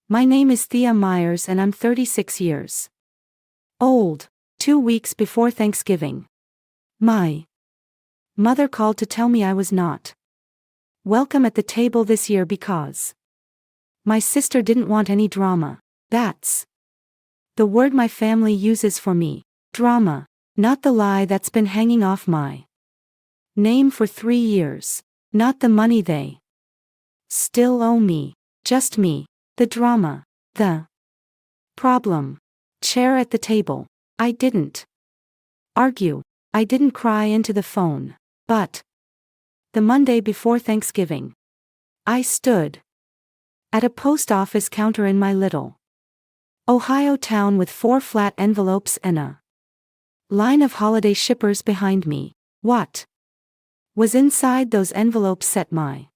My name is Thea Myers and I'm 36 years old. 2 weeks before Thanksgiving, my mother called to tell me I was not welcome at the table this year because my sister didn't want any drama. That's the word my family uses for me. Drama. Not the lie that's been hanging off my name for 3 years. Not the money they still owe me. Just me. The drama. The problem. Chair at the table. I didn't argue. I didn't cry into the phone. But the Monday before Thanksgiving, I stood at a post office counter in my little Ohio town with 4 flat envelopes and a line of holiday shippers behind me. What was inside those envelopes set my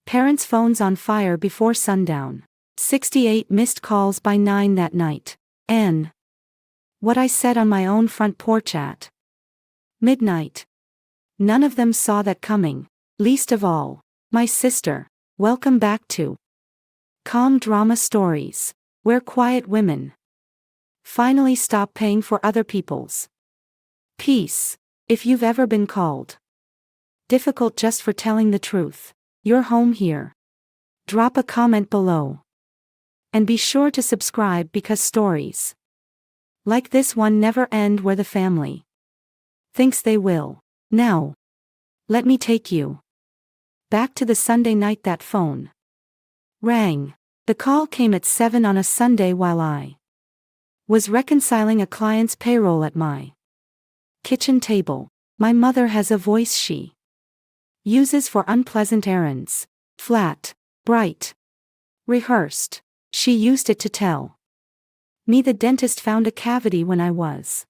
parents' phones on fire before sundown. 68 missed calls by 9 that night. And what I said on my own front porch at midnight. None of them saw that coming. Least of all, my sister. Welcome back to Calm Drama Stories, where quiet women finally stop paying for other people's peace. If you've ever been called difficult just for telling the truth, you're home here. Drop a comment below. And be sure to subscribe because stories like this one never end where the family thinks they will. Now, let me take you back to the Sunday night that phone rang. The call came at 7 on a Sunday while I was reconciling a client's payroll at my kitchen table. My mother has a voice she uses for unpleasant errands. Flat, bright, rehearsed. She used it to tell me the dentist found a cavity when I was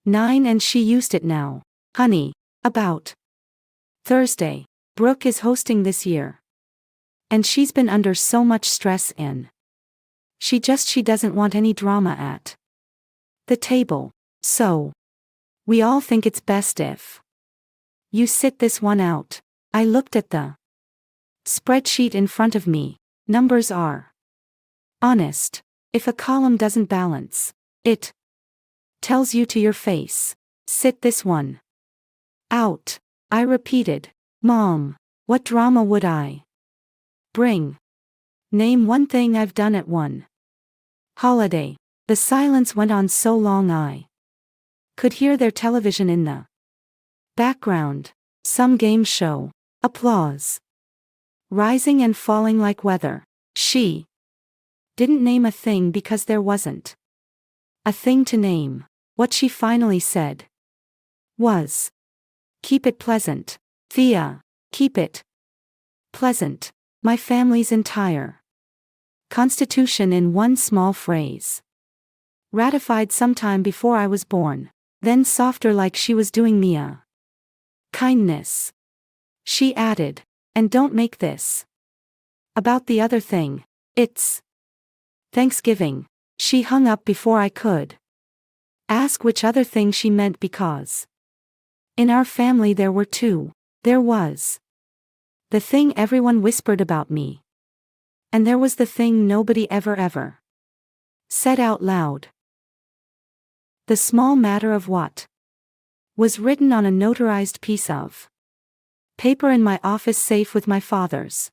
9 and she used it now. Honey, about Thursday, Brooke is hosting this year. And she's been under so much stress and she doesn't want any drama at the table. So we all think it's best if you sit this one out. I looked at the spreadsheet in front of me. Numbers are honest. If a column doesn't balance, it tells you to your face. Sit this one out. I repeated. Mom, what drama would I bring? Name one thing I've done at one holiday. The silence went on so long I could hear their television in the background. Some game show. Applause. Rising and falling like weather. She didn't name a thing because there wasn't a thing to name. What she finally said was, keep it pleasant. Thea, keep it pleasant. My family's entire constitution in one small phrase. Ratified sometime before I was born. Then softer like she was doing me a kindness. She added, and don't make this about the other thing. It's Thanksgiving. She hung up before I could ask which other thing she meant because in our family there were 2. There was the thing everyone whispered about me. And there was the thing nobody ever said out loud. The small matter of what was written on a notarized piece of paper in my office safe with my father's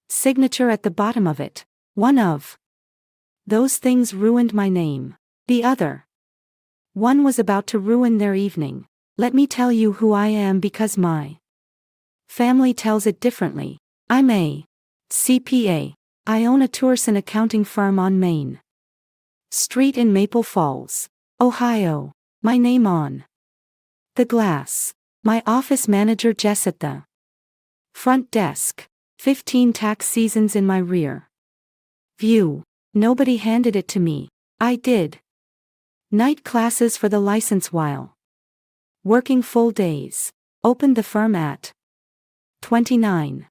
signature at the bottom of it. One of those things ruined my name. The other one was about to ruin their evening. Let me tell you who I am because my family tells it differently. I'm a CPA. I own a tours and accounting firm on Main Street in Maple Falls, Ohio. My name on the glass. My office manager Jess at the front desk. 15 tax seasons in my rear view. Nobody handed it to me. I did night classes for the license while working full days. Opened the firm at 29.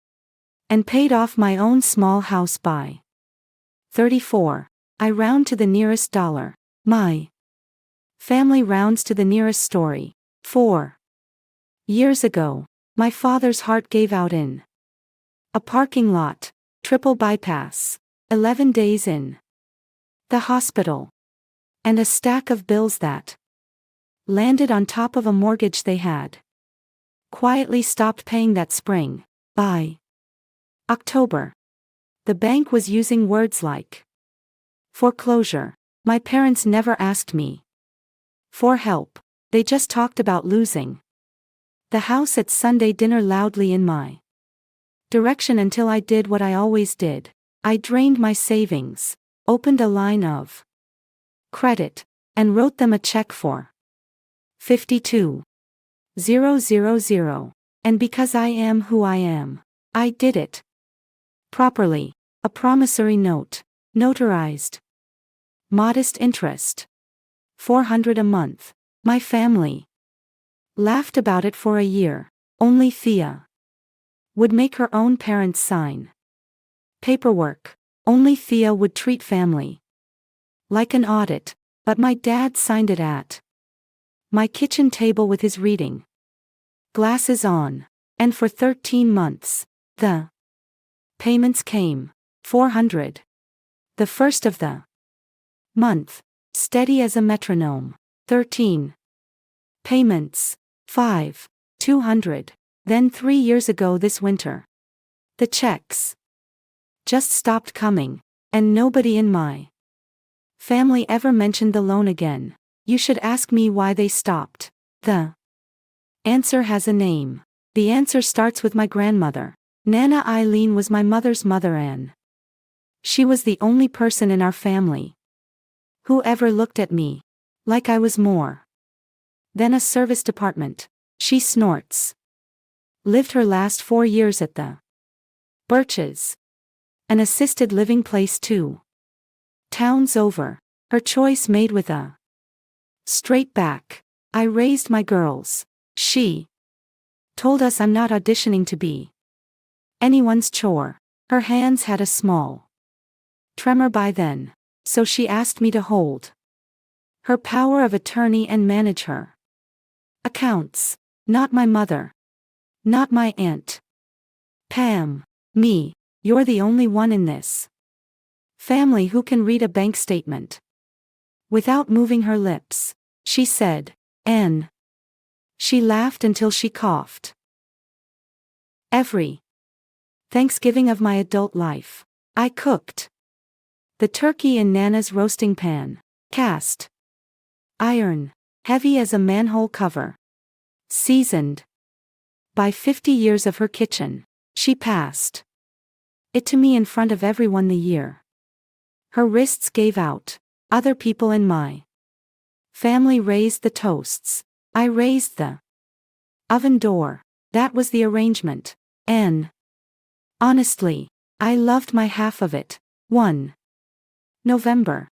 And paid off my own small house by 34. I round to the nearest dollar. My family rounds to the nearest story. 4 years ago, my father's heart gave out in a parking lot. Triple bypass. 11 days in the hospital. And a stack of bills that landed on top of a mortgage they had quietly stopped paying that spring. By October, the bank was using words like foreclosure. My parents never asked me for help, they just talked about losing the house at Sunday dinner loudly in my direction until I did what I always did. I drained my savings, opened a line of credit, and wrote them a check for $52,000. And because I am who I am, I did it properly. A promissory note, notarized, modest interest, $400 a month. My family laughed about it for a year. Only Thea would make her own parents sign paperwork. Only Thea would treat family like an audit, but my dad signed it at my kitchen table with his reading glasses on. And for 13 months, the payments came. $400. The first of the month, steady as a metronome. 13 payments. 5. $200. Then 3 years ago this winter, the checks just stopped coming, and nobody in my family ever mentioned the loan again. You should ask me why they stopped. The answer has a name. The answer starts with my grandmother. Nana Eileen was my mother's mother, and she was the only person in our family who ever looked at me like I was more than a service department. She snorts. Lived her last 4 years at the Birches, an assisted living place 2 towns over. Her choice made with a straight back. I raised my girls. She told us I'm not auditioning to be anyone's chore. Her hands had a small tremor by then, so she asked me to hold her power of attorney and manage her accounts. Not my mother. Not my aunt Pam. Me. You're the only one in this family who can read a bank statement without moving her lips, she said. Anne. She laughed until she coughed. Every Thanksgiving of my adult life, I cooked the turkey in Nana's roasting pan, cast iron, heavy as a manhole cover, seasoned by 50 years of her kitchen. She passed it to me in front of everyone the year her wrists gave out. Other people in my family raised the toasts. I raised the oven door. That was the arrangement. And honestly, I loved my half of it. 1 November.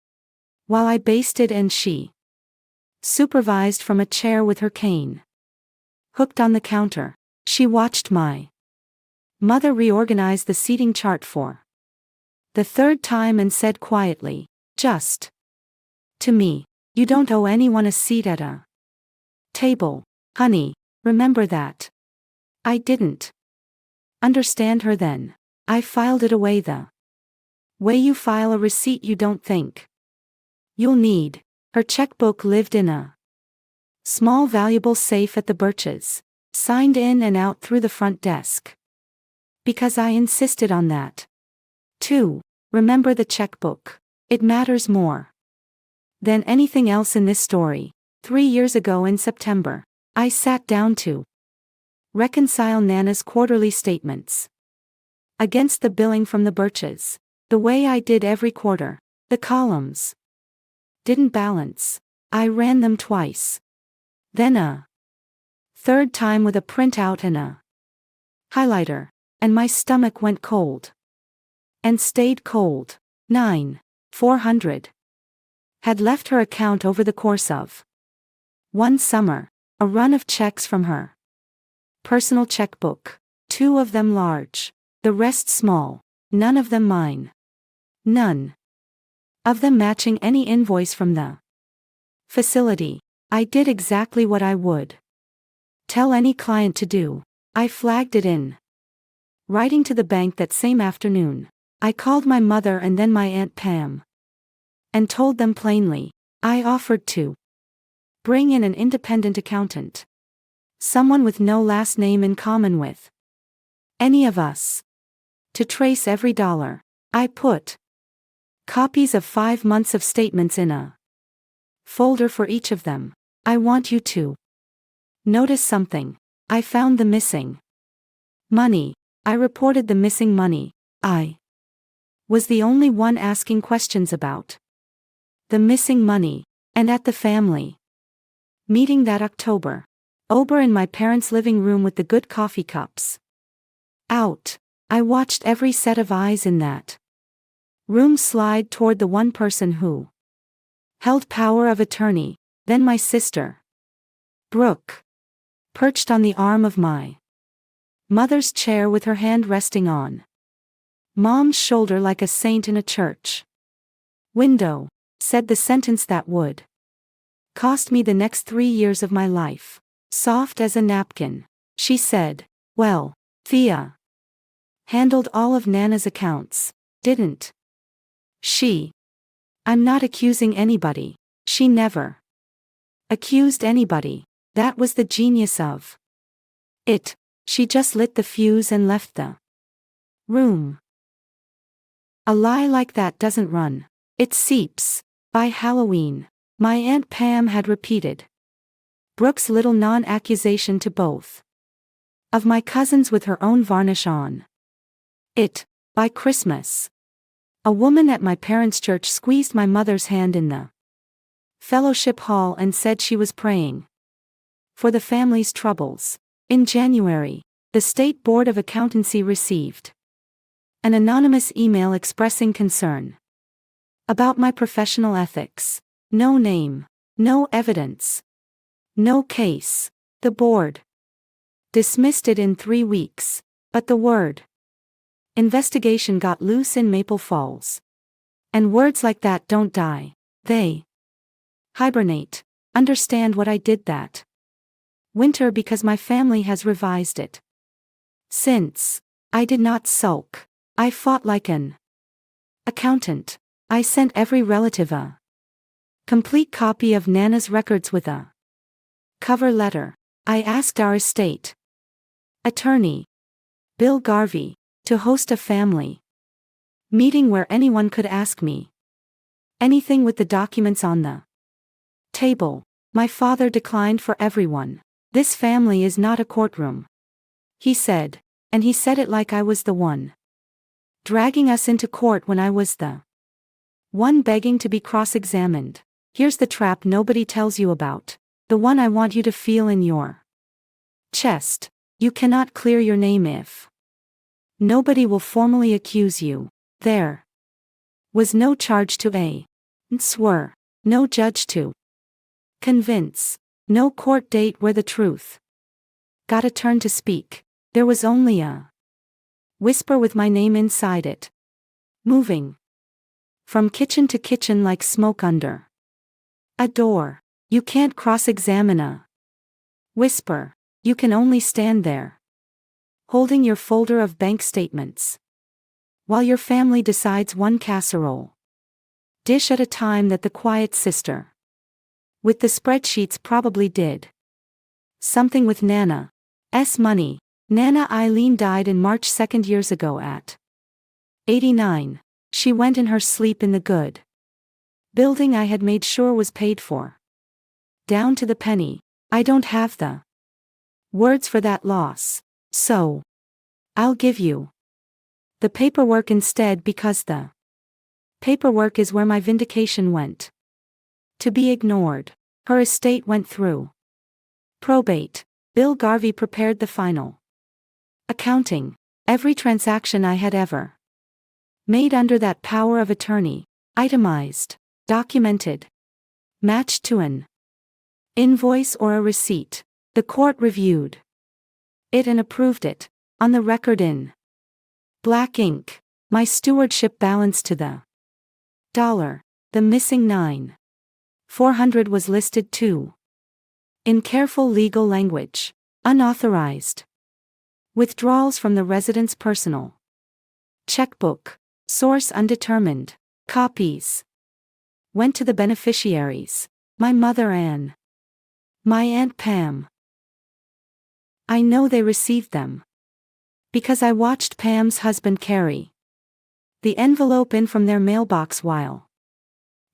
While I basted and she supervised from a chair with her cane hooked on the counter, she watched my mother reorganize the seating chart for the 3rd time and said quietly, just to me, you don't owe anyone a seat at a table, honey, remember that. I didn't understand her then. I filed it away the way you file a receipt you don't think you'll need. Her checkbook lived in a small valuable safe at the Birches, signed in and out through the front desk. Because I insisted on that. 2. Remember the checkbook. It matters more than anything else in this story. 3 years ago in September, I sat down to reconcile Nana's quarterly statements against the billing from the Birches, the way I did every quarter. The columns didn't balance. I ran them twice. Then a 3rd time with a printout and a highlighter, and my stomach went cold. And stayed cold. 9. $400. Had left her account over the course of one summer, a run of checks from her personal checkbook, 2 of them large, the rest small, none of them mine. None of them matching any invoice from the facility. I did exactly what I would tell any client to do. I flagged it in writing to the bank that same afternoon. I called my mother and then my Aunt Pam. And told them plainly. I offered to bring in an independent accountant. Someone with no last name in common with any of us. To trace every dollar. I put copies of 5 months of statements in a folder for each of them. I want you to notice something. I found the missing money. I reported the missing money. I was the only one asking questions about the missing money. And at the family meeting that October, Ober in my parents' living room with the good coffee cups out, I watched every set of eyes in that room slide toward the one person who held power of attorney, then my sister, Brooke, perched on the arm of my mother's chair with her hand resting on Mom's shoulder like a saint in a church window, said the sentence that would cost me the next 3 years of my life. Soft as a napkin, she said, well, Thea handled all of Nana's accounts, didn't she? I'm not accusing anybody. She never accused anybody. That was the genius of it. She just lit the fuse and left the room. A lie like that doesn't run. It seeps. By Halloween, my Aunt Pam had repeated Brooke's little non-accusation to both of my cousins with her own varnish on it. By Christmas, a woman at my parents' church squeezed my mother's hand in the fellowship hall and said she was praying for the family's troubles. In January, the State Board of Accountancy received an anonymous email expressing concern about my professional ethics. No name, no evidence, no case. The board dismissed it in 3 weeks, but the word investigation got loose in Maple Falls. And words like that don't die. They hibernate. Understand what I did that winter because my family has revised it since. I did not sulk. I fought like an accountant. I sent every relative a complete copy of Nana's records with a cover letter. I asked our estate attorney, Bill Garvey, to host a family meeting where anyone could ask me anything with the documents on the table. My father declined for everyone. This family is not a courtroom, he said, and he said it like I was the one dragging us into court when I was the one begging to be cross-examined. Here's the trap nobody tells you about. The one I want you to feel in your chest. You cannot clear your name if nobody will formally accuse you. There was no charge to swear, no judge to convince, no court date where the truth got a turn to speak. There was only a whisper with my name inside it, moving from kitchen to kitchen like smoke under a door. You can't cross-examine a whisper. You can only stand there, holding your folder of bank statements, while your family decides one casserole dish at a time that the quiet sister with the spreadsheets probably did something with Nana's money. Nana Eileen died in March 2 years ago at 89. She went in her sleep in the good building I had made sure was paid for, down to the penny. I don't have the words for that loss, so I'll give you the paperwork instead because the paperwork is where my vindication went to be ignored. Her estate went through probate. Bill Garvey prepared the final accounting. Every transaction I had ever made under that power of attorney, itemized, documented, matched to an invoice or a receipt. The court reviewed it and approved it, on the record in black ink. My stewardship balance to the dollar. The missing $9,400 was listed too, in careful legal language. Unauthorized withdrawals from the resident's personal checkbook. Source undetermined. Copies. Went to the beneficiaries. My mother Anne. My Aunt Pam. I know they received them. Because I watched Pam's husband carry the envelope in from their mailbox while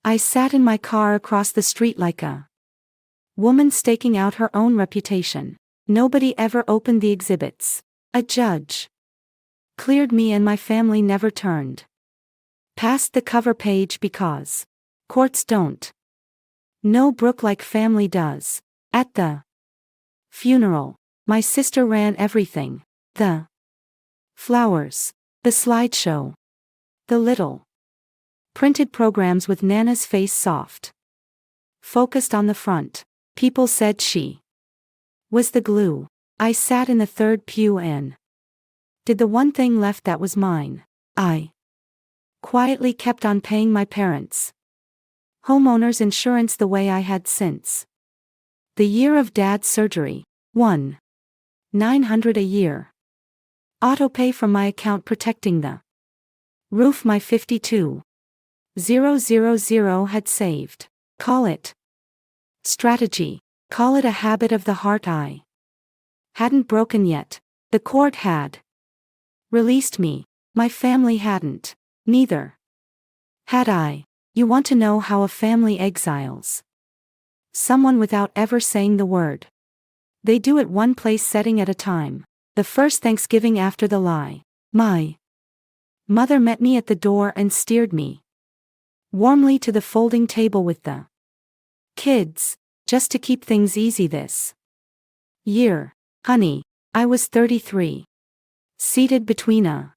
I sat in my car across the street like a woman staking out her own reputation. Nobody ever opened the exhibits. A judge cleared me and my family never turned past the cover page because courts don't know Brooke like family does. At the funeral, my sister ran everything. The flowers, the slideshow, the little printed programs with Nana's face soft focused on the front. People said she was the glue. I sat in the third pew and did the one thing left that was mine. I quietly kept on paying my parents' homeowner's insurance the way I had since the year of Dad's surgery. $1,900 a year. Autopay from my account protecting the roof my 52,000 had saved. Call it strategy. Call it a habit of the heart I hadn't broken yet. The court had released me. My family hadn't. Neither had I. You want to know how a family exiles someone without ever saying the word? They do it one place setting at a time. The first Thanksgiving after the lie, my mother met me at the door and steered me warmly to the folding table with the kids, just to keep things easy this year. Honey, I was 33. Seated between a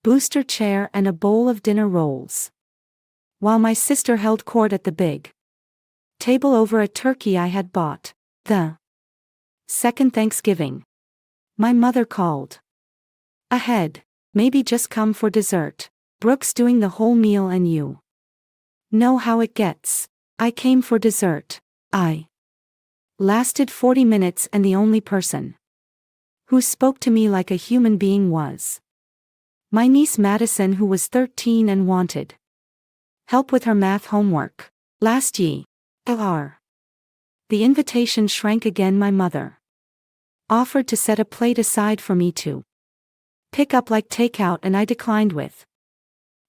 booster chair and a bowl of dinner rolls, while my sister held court at the big table over a turkey I had bought. The second Thanksgiving, my mother called ahead. Maybe just come for dessert. Brooke's doing the whole meal and you know how it gets. I came for dessert. I lasted 40 minutes and the only person who spoke to me like a human being was my niece Madison, who was 13 and wanted help with her math homework. Last year, the invitation shrank again. My mother offered to set a plate aside for me to pick up like takeout, and I declined with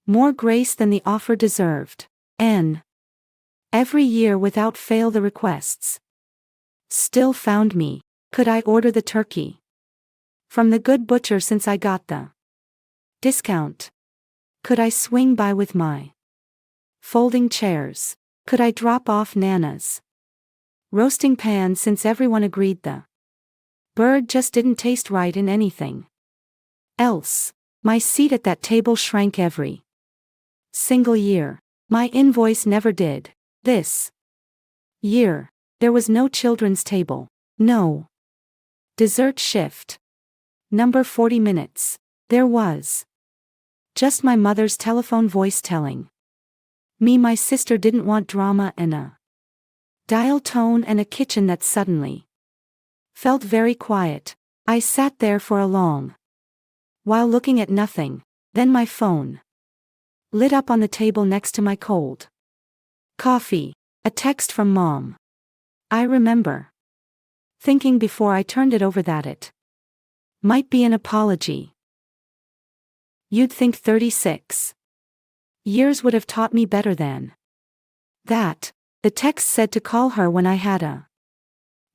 more grace than the offer deserved. And every year without fail the requests still found me. Could I order the turkey from the good butcher since I got the discount? Could I swing by with my folding chairs? Could I drop off Nana's roasting pan since everyone agreed the bird just didn't taste right in anything else? My seat at that table shrank every single year. My invoice never did. This year, there was no children's table. No dessert shift. Number 40 minutes. There was just my mother's telephone voice telling me my sister didn't want drama, and a dial tone and a kitchen that suddenly felt very quiet. I sat there for a long while looking at nothing. Then my phone lit up on the table next to my cold coffee. A text from Mom. I remember thinking before I turned it over that it might be an apology. You'd think 36 years would have taught me better than that. The text said to call her when I had a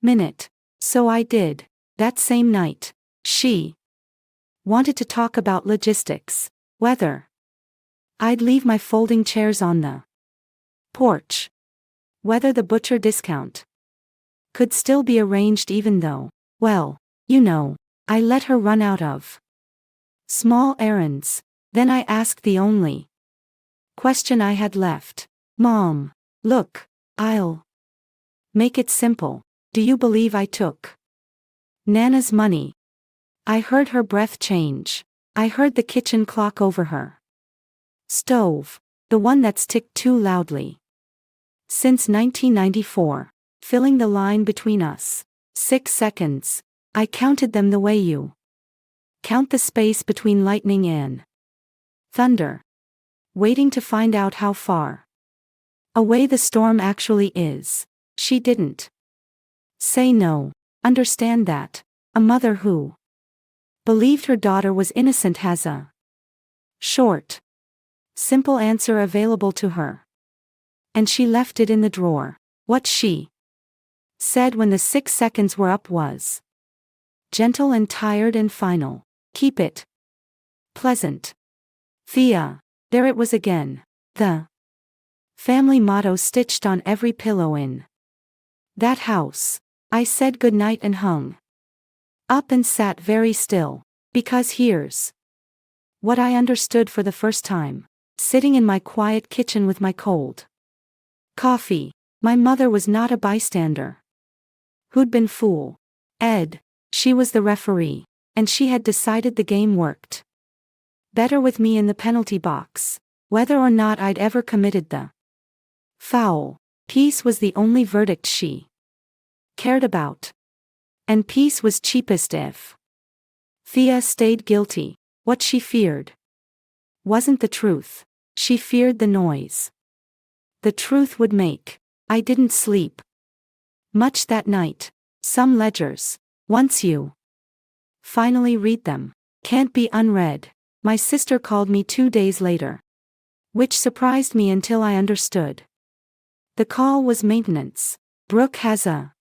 minute. So I did. That same night, she wanted to talk about logistics. Whether I'd leave my folding chairs on the porch. Whether the butcher discount could still be arranged even though, well, you know, I let her run out of small errands. Then I asked the only question I had left. Mom, look, I'll make it simple. Do you believe I took Nana's money? I heard her breath change. I heard the kitchen clock over her stove, the one that's ticked too loudly since 1994, filling the line between us. 6 seconds. I counted them the way you count the space between lightning and thunder. waiting to find out how far away the storm actually is. She didn't say no. Understand that a mother who believed her daughter was innocent has a short, simple answer available to her. And she left it in the drawer. What she said when the 6 seconds were up was gentle and tired and final. Keep it pleasant, Thea. There it was again. The family motto stitched on every pillow in that house. I said goodnight and hung up and sat very still. Because here's what I understood for the first time. Sitting in my quiet kitchen with my cold coffee, my mother was not a bystander who'd been fooled. She was the referee, and she had decided the game worked better with me in the penalty box. Whether or not I'd ever committed the foul, peace was the only verdict she cared about. And peace was cheapest if Thea stayed guilty. What she feared wasn't the truth. She feared the noise the truth would make. I didn't sleep much that night. Some ledgers, once you finally read them, can't be unread. My sister called me 2 days later, which surprised me until I understood. The call was maintenance. Brooke has a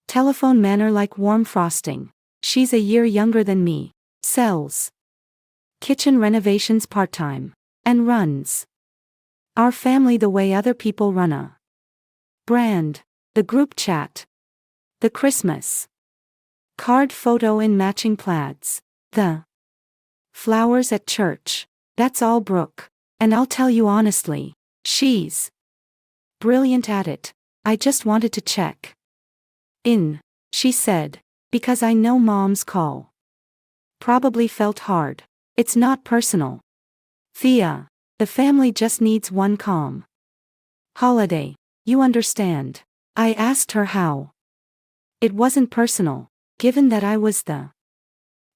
telephone manner like warm frosting. She's a year younger than me, sells kitchen renovations part-time, and runs our family the way other people run a brand. The group chat, the Christmas card photo in matching plaids, the flowers at church. That's all Brooke. And I'll tell you honestly, she's brilliant at it. I just wanted to check in, she said, because I know Mom's call probably felt hard. It's not personal, Thea. The family just needs one calm holiday. You understand? I asked her how. It wasn't personal, given that I was the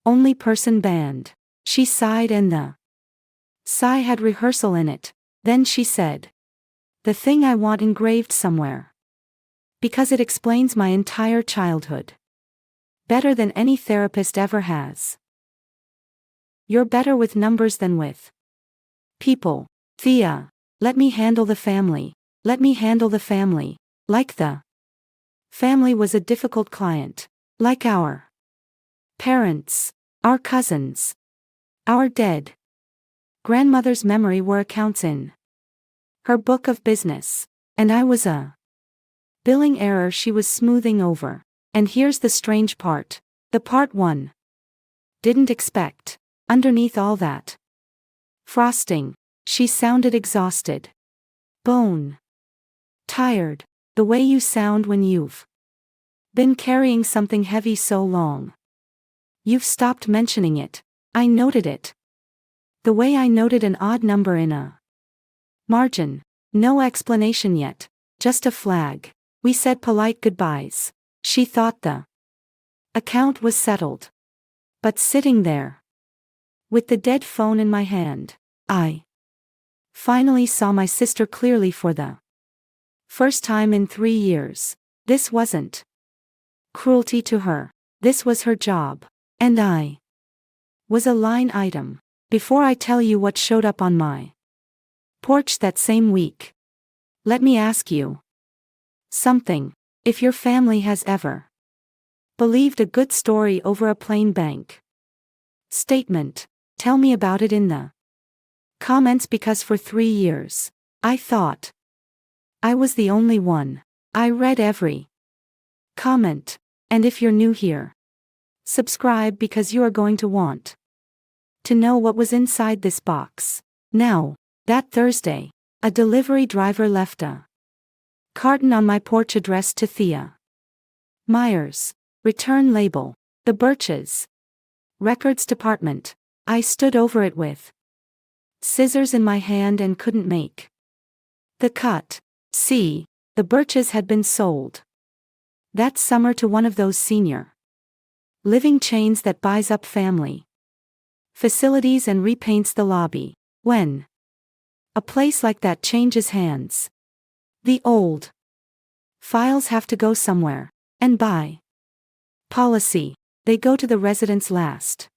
only person banned. She sighed and the sigh had rehearsal in it. Then she said, the thing I want engraved somewhere. Because it explains my entire childhood better than any therapist ever has. You're better with numbers than with people, Thea. Let me handle the family. Let me handle the family. Like the family was a difficult client. Like our parents, our cousins, our dead grandmother's memory were accounts in her book of business. And I was a billing error she was smoothing over. And here's the strange part. The part one didn't expect. Underneath all that frosting, she sounded exhausted. Bone tired. The way you sound when you've been carrying something heavy so long. You've stopped mentioning it. I noted it. The way I noted an odd number in a margin. No explanation yet. Just a flag. We said polite goodbyes. She thought the account was settled. But sitting there, with the dead phone in my hand, I finally saw my sister clearly for the first time in 3 years. This wasn't cruelty to her. This was her job. And I was a line item. Before I tell you what showed up on my porch that same week, let me ask you something. If your family has ever believed a good story over a plain bank statement, tell me about it in the comments, because for 3 years, I thought I was the only one. I read every comment. And if you're new here, subscribe, because you are going to want to know what was inside this box. Now, that Thursday, a delivery driver left a carton on my porch addressed to Thea Myers. Return label. The Birches Records Department. I stood over it with scissors in my hand and couldn't make the cut. See, the Birches had been sold that summer to one of those senior living chains that buys up family facilities and repaints the lobby. When A place like that changes hands. The old files have to go somewhere, and by policy, they go to the residents last.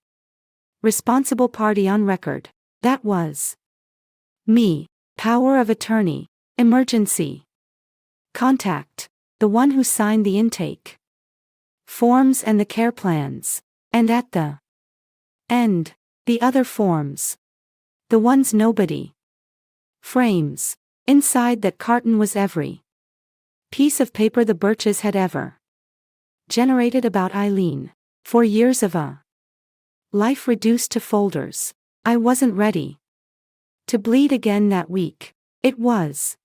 Responsible party on record. That was me. Power of attorney. Emergency contact. The one who signed the intake forms and the care plans. And at the end, the other forms. The ones nobody frames. Inside that carton was every piece of paper the Birches had ever generated about Eileen. 4 years of a life reduced to folders. I wasn't ready to bleed again that week. It was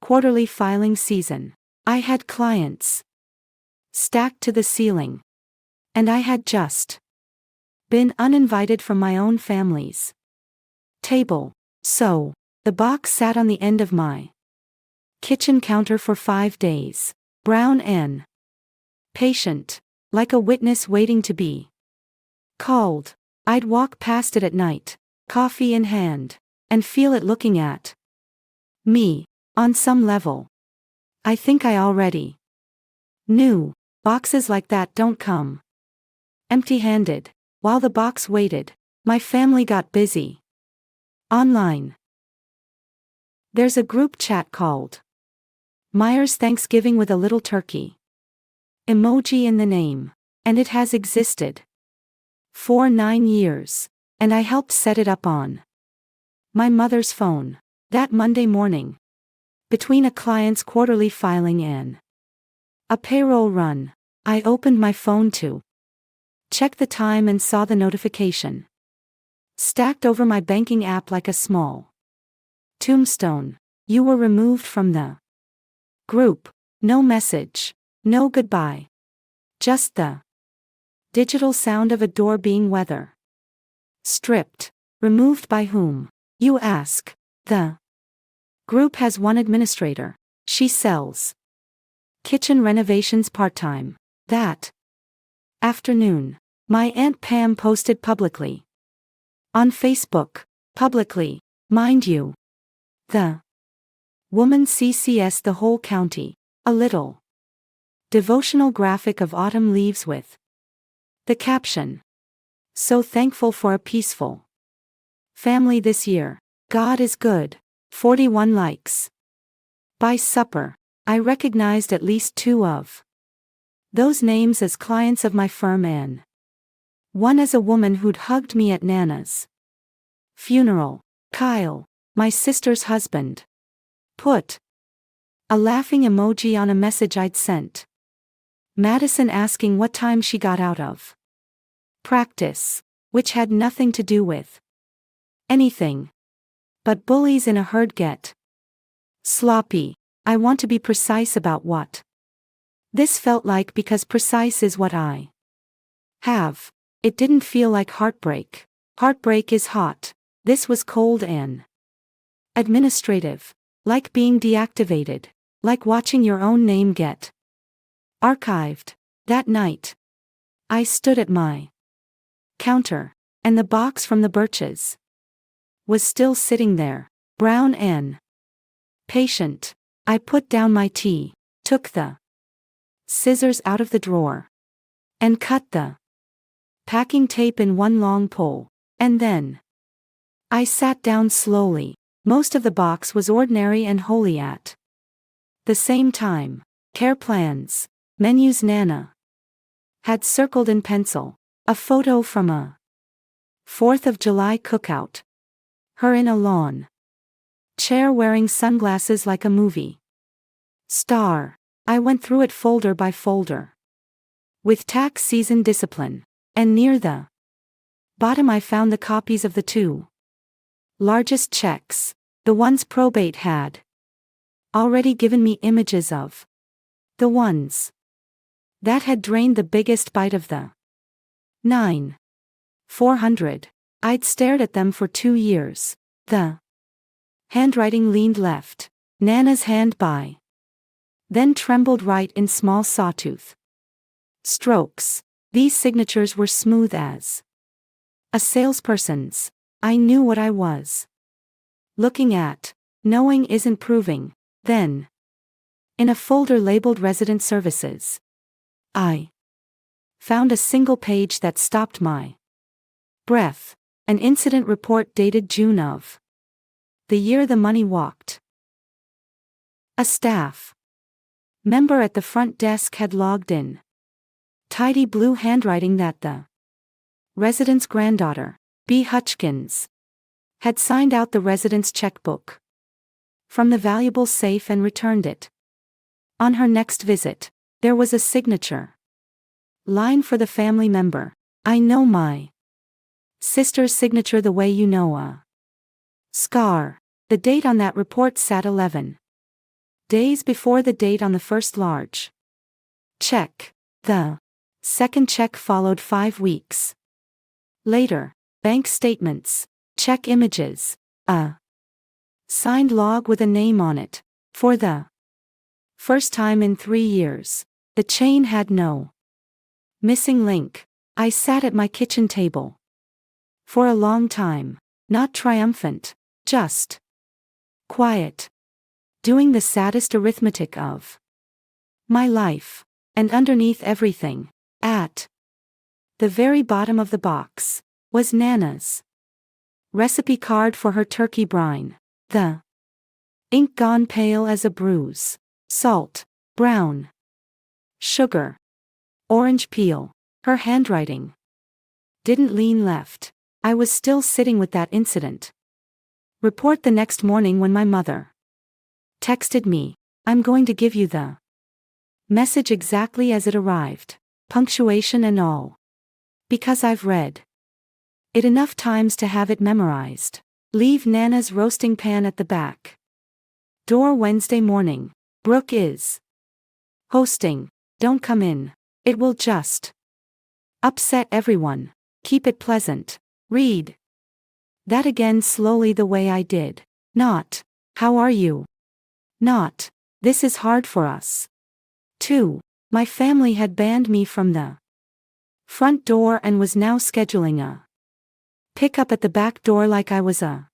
quarterly filing season. I had clients stacked to the ceiling. And I had just been uninvited from my own family's table. So, the box sat on the end of my kitchen counter for 5 days. Brown and patient, like a witness waiting to be called. I'd walk past it at night, coffee in hand, and feel it looking at me. On some level, I think I already knew boxes like that don't come empty-handed. While the box waited, my family got busy online. There's a group chat called Myers Thanksgiving with a little turkey emoji in the name, and it has existed for 9 years, and I helped set it up on my mother's phone. That Monday morning, between a client's quarterly filing and a payroll run, I opened my phone to check the time and saw the notification stacked over my banking app like a small tombstone. You were removed from the group. No message, no goodbye. Just the digital sound of a door being weather stripped. Removed by whom, you ask? The group has one administrator. She sells kitchen renovations part-time. That afternoon, my Aunt Pam posted publicly on Facebook. Publicly, mind you. The woman CCS the whole county. A little devotional graphic of autumn leaves with the caption, "So thankful for a peaceful family this year. God is good." 41 likes. By supper, I recognized at least 2 of those names as clients of my firm, and one as a woman who'd hugged me at Nana's funeral. Kyle, my sister's husband, put a laughing emoji on a message I'd sent Madison asking what time she got out of practice, which had nothing to do with anything. But bullies in a herd get sloppy. I want to be precise about what this felt like, because precise is what I have. It didn't feel like heartbreak. Heartbreak is hot. This was cold and administrative. Like being deactivated. Like watching your own name get archived. That night, I stood at my counter, and the box from the Birches was still sitting there. Brown and patient. I put down my tea, took the scissors out of the drawer, and cut the packing tape in one long pull. And then I sat down slowly. Most of the box was ordinary and holy at the same time. Care plans, menus. Nana had circled in pencil a photo from a 4th of July cookout. Her in a lawn chair wearing sunglasses like a movie star. I went through it folder by folder with tax season discipline, and near the bottom I found the copies of the 2 largest checks, the ones probate had already given me images of, the ones that had drained the biggest bite of the 9,400. I'd stared at them for 2 years. The handwriting leaned left. Nana's hand by then trembled right in small sawtooth strokes. These signatures were smooth as a salesperson's. I knew what I was Looking at, knowing isn't proving, then. In a folder labeled Resident Services, I found a single page that stopped my breath. An incident report dated June of the year the money walked. A staff member at the front desk had logged in. Tidy blue handwriting that the resident's granddaughter, B. Hutchkins, had signed out the resident's checkbook from the valuable safe and returned it. On her next visit, there was a signature line for the family member. I know my sister's signature the way you know a scar. The date on that report sat 11 days before the date on the first large check. The second check followed 5 weeks later. Bank statements, check images, a signed log with a name on it. For the first time in 3 years, the chain had no missing link. I sat at my kitchen table for a long time, not triumphant, just quiet, doing the saddest arithmetic of my life. And underneath everything, at the very bottom of the box, was Nana's recipe card for her turkey brine. The ink gone pale as a bruise. Salt, brown sugar, orange peel. Her handwriting didn't lean left. I was still sitting with that incident report the next morning when my mother texted me, I'm going to give you the message exactly as it arrived, punctuation and all, because I've read it enough times to have it memorized. Leave Nana's roasting pan at the back door Wednesday morning. Brooke is hosting. Don't come in. It will just upset everyone. Keep it pleasant. Read that again slowly the way I did. Not, how are you? Not, this is hard for us. 2. My family had banned me from the front door and was now scheduling a pickup at the back door like I was a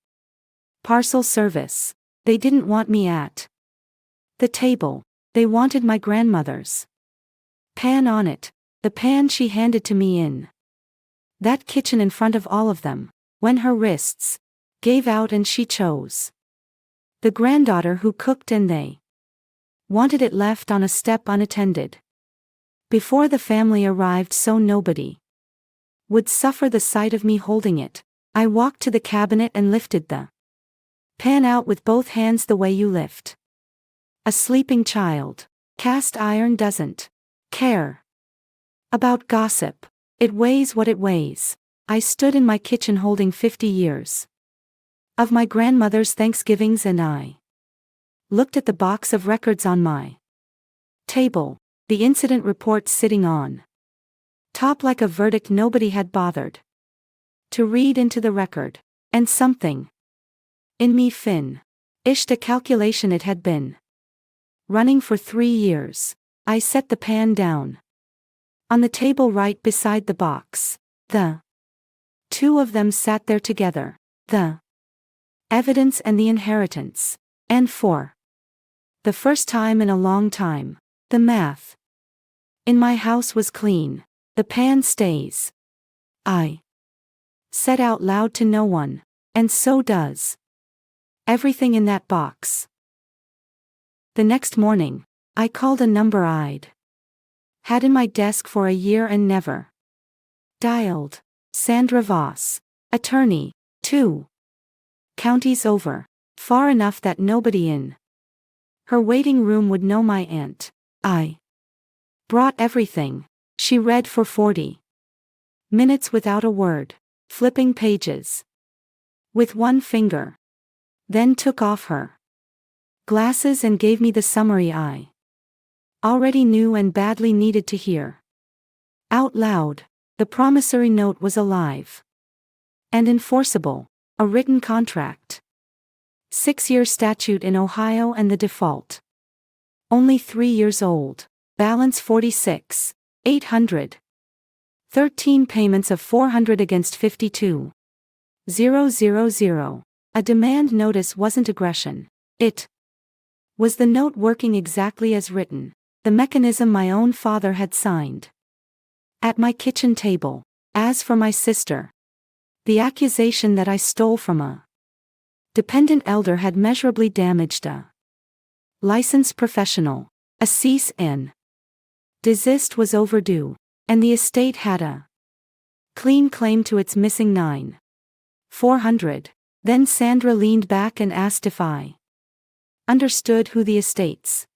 parcel service. They didn't want me at the table. They wanted my grandmother's pan on it, the pan she handed to me in that kitchen in front of all of them, when her wrists gave out and she chose the granddaughter who cooked, and they wanted it left on a step unattended before the family arrived so nobody would suffer the sight of me holding it. I walked to the cabinet and lifted the pan out with both hands the way you lift a sleeping child. Cast iron doesn't care about gossip. It weighs what it weighs. I stood in my kitchen holding 50 years of my grandmother's Thanksgivings, and I looked at the box of records on my table, the incident report sitting on top like a verdict nobody had bothered to read into the record. And something in me finished a calculation. It had been running for 3 years. I set the pan down on the table right beside the box. The two of them sat there together. The evidence and the inheritance. And for the first time in a long time, the math in my house was clean. The pan stays. I said out loud to no one. And so does everything in that box. The next morning, I called a number I'd had in my desk for a year and never dialed. Sandra Voss, attorney, 2 counties over, far enough that nobody in her waiting room would know my aunt. I brought everything. She read for 40 minutes without a word, flipping pages with one finger, then took off her glasses and gave me the summary I already knew and badly needed to hear out loud. The promissory note was alive and enforceable, a written contract. 6-year statute in Ohio, and the default only 3 years old. Balance 46,800. 13 payments of 400 against 52,000. A demand notice wasn't aggression. It was the note working exactly as written, the mechanism my own father had signed. At my kitchen table. As for my sister, the accusation that I stole from a dependent elder had measurably damaged a licensed professional. A cease and desist was overdue, and the estate had a clean claim to its missing $9,400. Then Sandra leaned back and asked if I understood who the estate's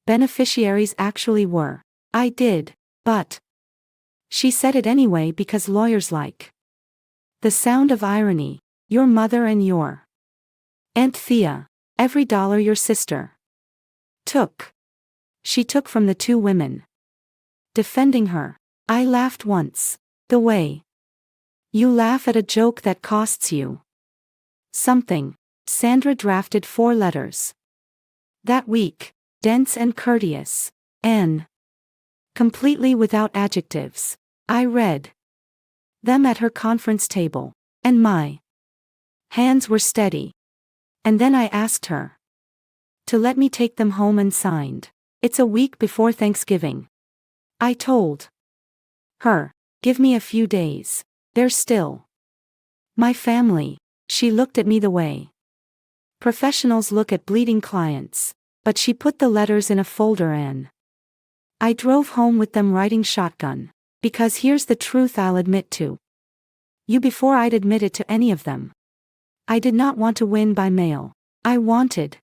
beneficiaries actually were. I did, but she said it anyway because lawyers like the sound of irony. Your mother and your Aunt Thea. Every dollar your sister took, she took from the two women defending her. I laughed once, the way you laugh at a joke that costs you something. Sandra drafted 4 letters that week, dense and courteous, and completely without adjectives. I read them at her conference table, and my hands were steady. And then I asked her to let me take them home and signed. It's a week before Thanksgiving. I told her, give me a few days. They're still my family. She looked at me the way professionals look at bleeding clients, but she put the letters in a folder and I drove home with them riding shotgun. Because here's the truth I'll admit to you before I'd admit it to any of them. I did not want to win by mail. I wanted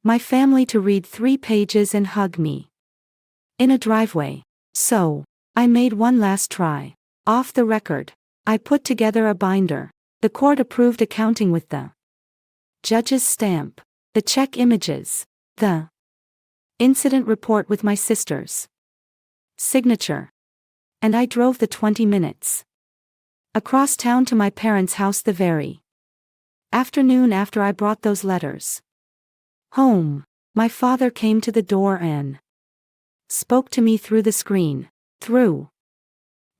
my family to read 3 pages and hug me in a driveway. So I made one last try. Off the record, I put together a binder, the court-approved accounting with the judge's stamp, the check images, the incident report with my sister's signature. And I drove the 20 minutes across town to my parents' house the very afternoon after I brought those letters home. My father came to the door and spoke to me through the screen. Through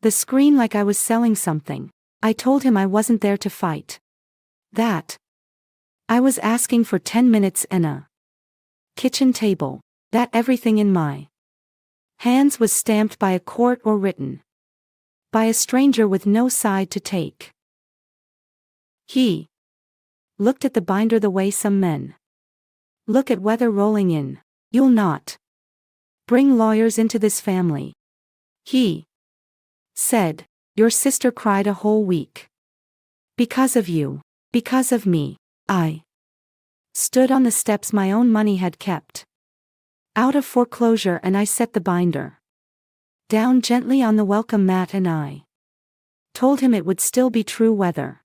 the screen like I was selling something. I told him I wasn't there to fight. That I was asking for 10 minutes and a kitchen table. That everything in my hands was stamped by a court or written by a stranger with no side to take. He looked at the binder the way some men look at weather rolling in. You'll not bring lawyers into this family, he said. Your sister cried a whole week. Because of you. Because of me. I stood on the steps my own money had kept out of foreclosure and I set the binder down gently on the welcome mat and I told him it would still be true whether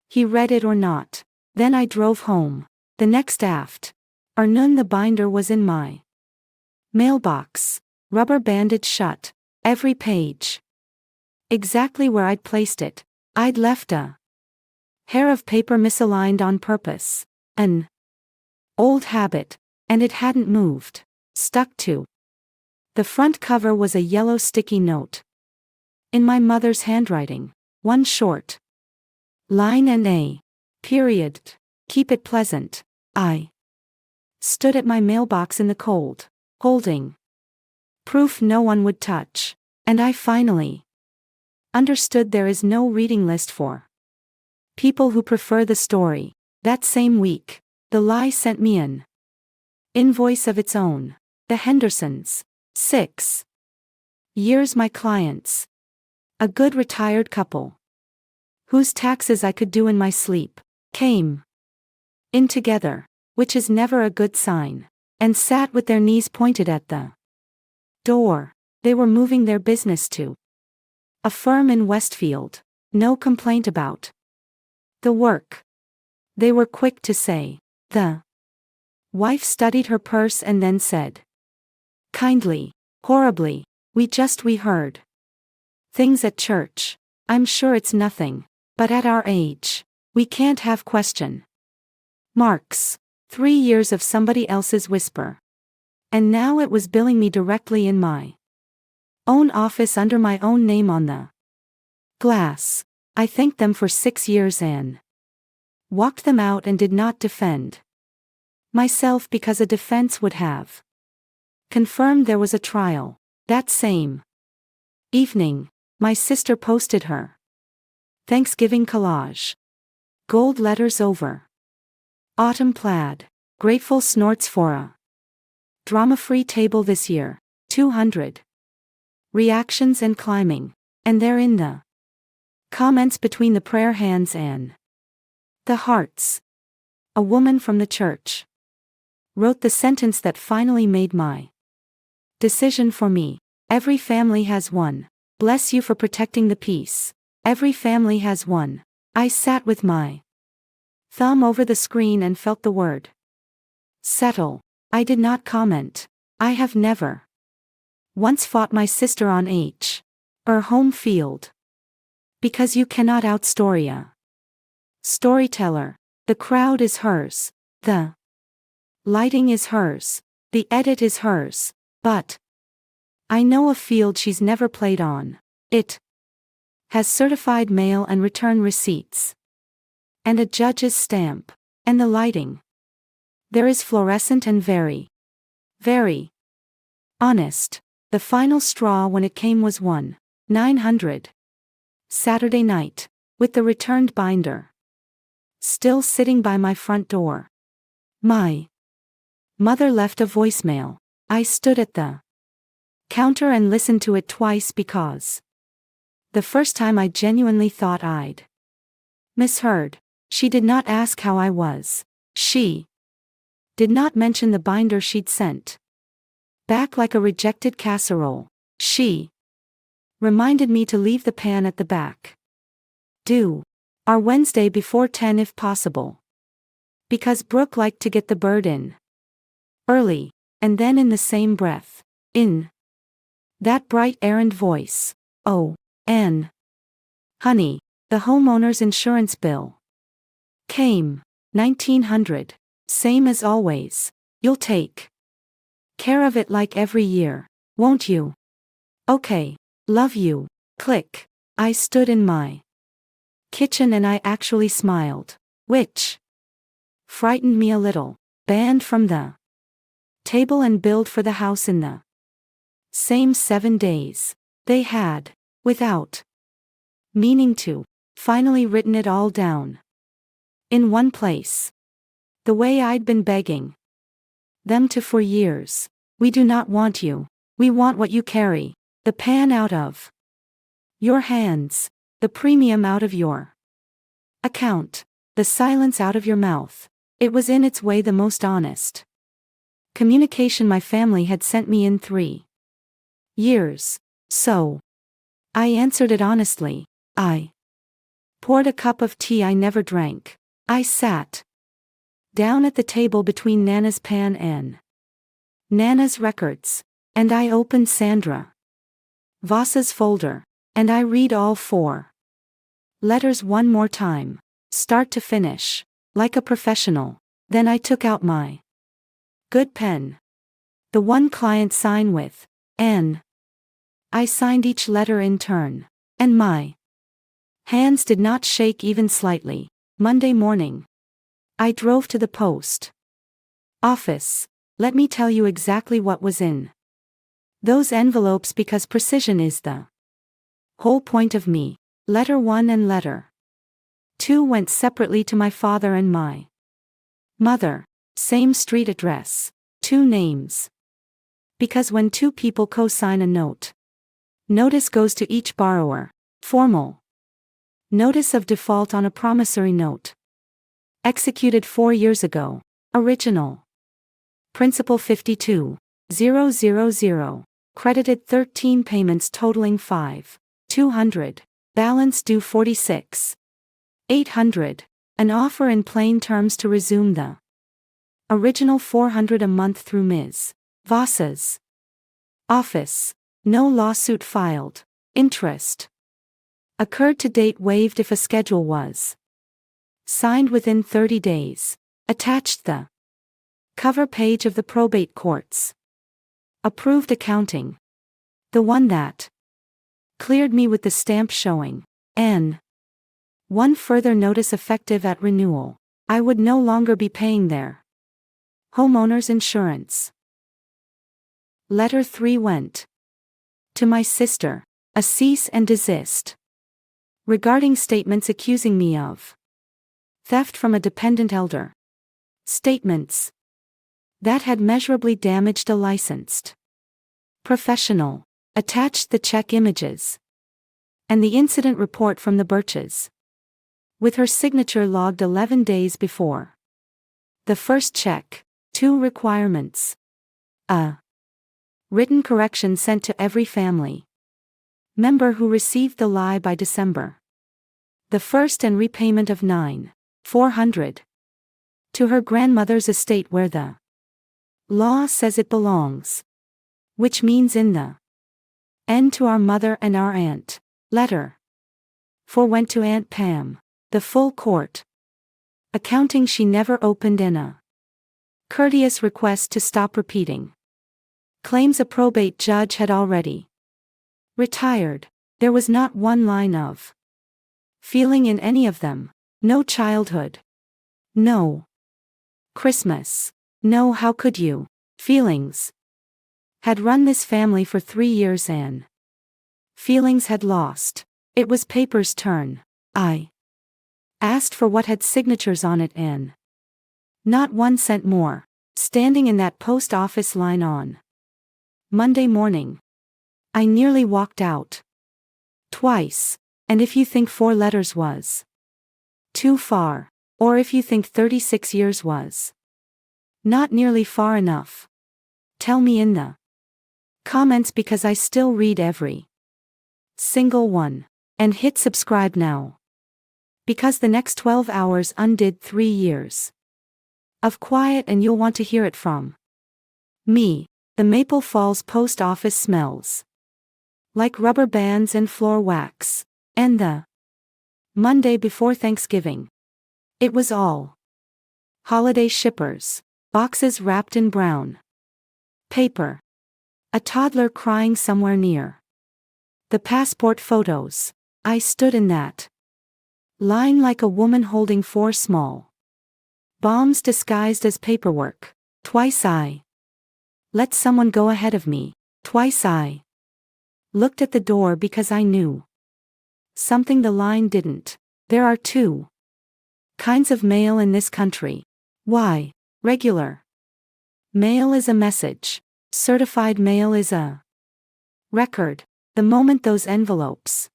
he read it or not. Then I drove home. The next afternoon the binder was in my mailbox, rubber banded shut, every page exactly where I'd placed it. I'd left a hair of paper misaligned on purpose, an old habit, and it hadn't moved. Stuck to the front cover was a yellow sticky note in my mother's handwriting, one short line and a period. Keep it pleasant. I stood at my mailbox in the cold, holding proof no one would touch, and I finally understood there is no reading list for people who prefer the story. That same week, the lie sent me an invoice of its own. The Hendersons, 6 years my clients, a good retired couple whose taxes I could do in my sleep, came in together, which is never a good sign, and sat with their knees pointed at the door. They were moving their business to a firm in Westfield. No complaint about the work. They were quick to say. The wife studied her purse and then said kindly, horribly, we heard things at church. I'm sure it's nothing, but at our age, we can't have question marks. 3 years of somebody else's whisper. And now it was billing me directly in my own office under my own name on the glass. I thanked them for 6 years and Walked them out and did not defend myself because a defense would have confirmed there was a trial. That same evening, my sister posted her Thanksgiving collage. Gold letters over autumn plaid. Grateful snorts for a drama-free table this year. 200 reactions and climbing. And there in the comments between the prayer hands and the hearts, a woman from the church wrote the sentence that finally made my decision for me. Every family has one. Bless you for protecting the peace. Every family has one. I sat with my thumb over the screen and felt the word settle. I did not comment. I have never once fought my sister on her home field. Because you cannot outstory a storyteller. The crowd is hers. The lighting is hers. The edit is hers. But I know a field she's never played on. It has certified mail and return receipts. And a judge's stamp. And the lighting there is fluorescent and very, very honest. The final straw when it came was 1/900. Saturday night, with the returned binder still sitting by my front door. My mother left a voicemail. I stood at the counter and listened to it twice because the first time I genuinely thought I'd misheard. She did not ask how I was. She did not mention the binder she'd sent back like a rejected casserole. She reminded me to leave the pan at the back. Do our Wednesday before 10 if possible. Because Brooke liked to get the bird in early, and then in the same breath, in that bright errand voice, oh, Anne. Honey, the homeowner's insurance bill came, 1900, same as always. You'll take care of it like every year, won't you? Okay, love you. Click. I stood in my kitchen and I actually smiled, which frightened me a little. Banned from the table and billed for the house in the same 7 days. They had, without meaning to, finally written it all down in one place. The way I'd been begging them to for years. We do not want you. We want what you carry. The pan out of your hands. The premium out of your account. The silence out of your mouth. It was in its way the most honest communication my family had sent me in 3 years. So I answered it honestly. I poured a cup of tea I never drank. I sat down at the table between Nana's pan and Nana's records, and I opened Sandra Voss's folder, and I read all 4 letters one more time, start to finish, like a professional. Then I took out my good pen, the one client sign with N. I signed each letter in turn, and my hands did not shake even slightly. Monday morning, I drove to the post office. Let me tell you exactly what was in those envelopes because precision is the whole point of me. Letter 1 and letter 2 went separately to my father and my mother. Same street address, 2 names. Because when 2 people co-sign a note, notice goes to each borrower. Formal notice of default on a promissory note. Executed 4 years ago. Original principal 52,000. Credited 13 payments totaling 5,200. Balance due 46,800. An offer in plain terms to resume the original 400 a month through Ms. Voss's office. No lawsuit filed. Interest occurred to date waived if a schedule was signed within 30 days. Attached the cover page of the probate court's approved accounting. The one that cleared me with the stamp showing N. One further notice effective at renewal. I would no longer be paying their homeowner's insurance. Letter 3 went to my sister, a cease and desist regarding statements accusing me of theft from a dependent elder. Statements that had measurably damaged a licensed professional. Attached the check images and the incident report from the Birches, with her signature logged 11 days before the first check. 2 requirements. A written correction sent to every family member who received the lie by December the 1st, and repayment of $9,400 to her grandmother's estate where the law says it belongs, which means in the end to our mother and our aunt. Letter 4 went to Aunt Pam, the full court accounting she never opened, in a courteous request to stop repeating claims a probate judge had already retired. There was not one line of feeling in any of them. No childhood. No Christmas. No how could you. Feelings had run this family for 3 years and feelings had lost. It was paper's turn. I asked for what had signatures on it, and not 1 cent more. Standing in that post office line on Monday morning, I nearly walked out twice. And if you think 4 letters was too far, or if you think 36 years was not nearly far enough, tell me in the comments, because I still read every single one. And hit subscribe now, because the next 12 hours undid 3 years of quiet, and you'll want to hear it from me. The Maple Falls post office smells like rubber bands and floor wax. And the Monday before Thanksgiving, it was all holiday shippers, boxes wrapped in brown paper, a toddler crying somewhere near the passport photos. I stood in that line like a woman holding 4 small bombs disguised as paperwork. Twice I let someone go ahead of me. Twice I looked at the door because I knew something the line didn't. There are 2 kinds of mail in this country. Why? Regular mail is a message. Certified mail is a record. The moment those envelopes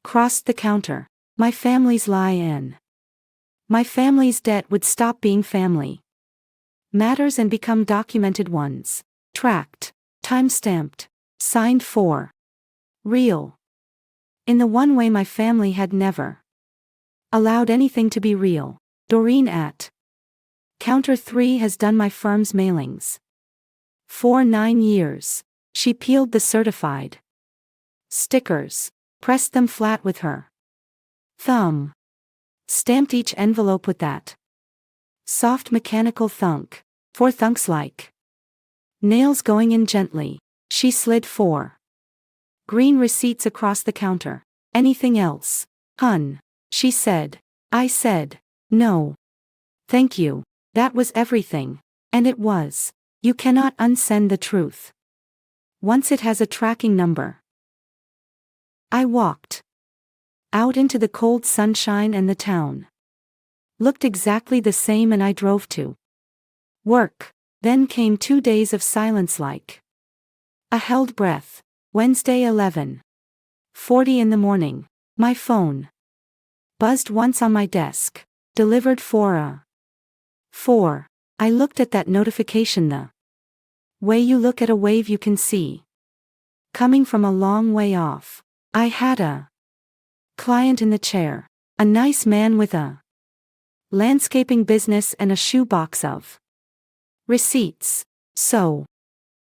crossed the counter, my family's lie and my family's debt would stop being family matters and become documented ones. Tracked, time-stamped, signed for real. In the one way my family had never allowed anything to be real. Doreen at Counter 3 has done my firm's mailings for 9 years. She peeled the certified stickers, pressed them flat with her thumb, stamped each envelope with that soft mechanical thunk. 4 thunks like nails going in gently. She slid 4 green receipts across the counter. Anything else, hun? She said. I said, no. Thank you. That was everything. And it was. You cannot unsend the truth once it has a tracking number. I walked out into the cold sunshine, and the town looked exactly the same, and I drove to work. Then came 2 days of silence, like a held breath. Wednesday 11:40 in the morning. My phone buzzed once on my desk. Delivered for a 4. I looked at that notification the way you look at a wave you can see coming from a long way off. I had a client in the chair, a nice man with a landscaping business and a shoebox of receipts. So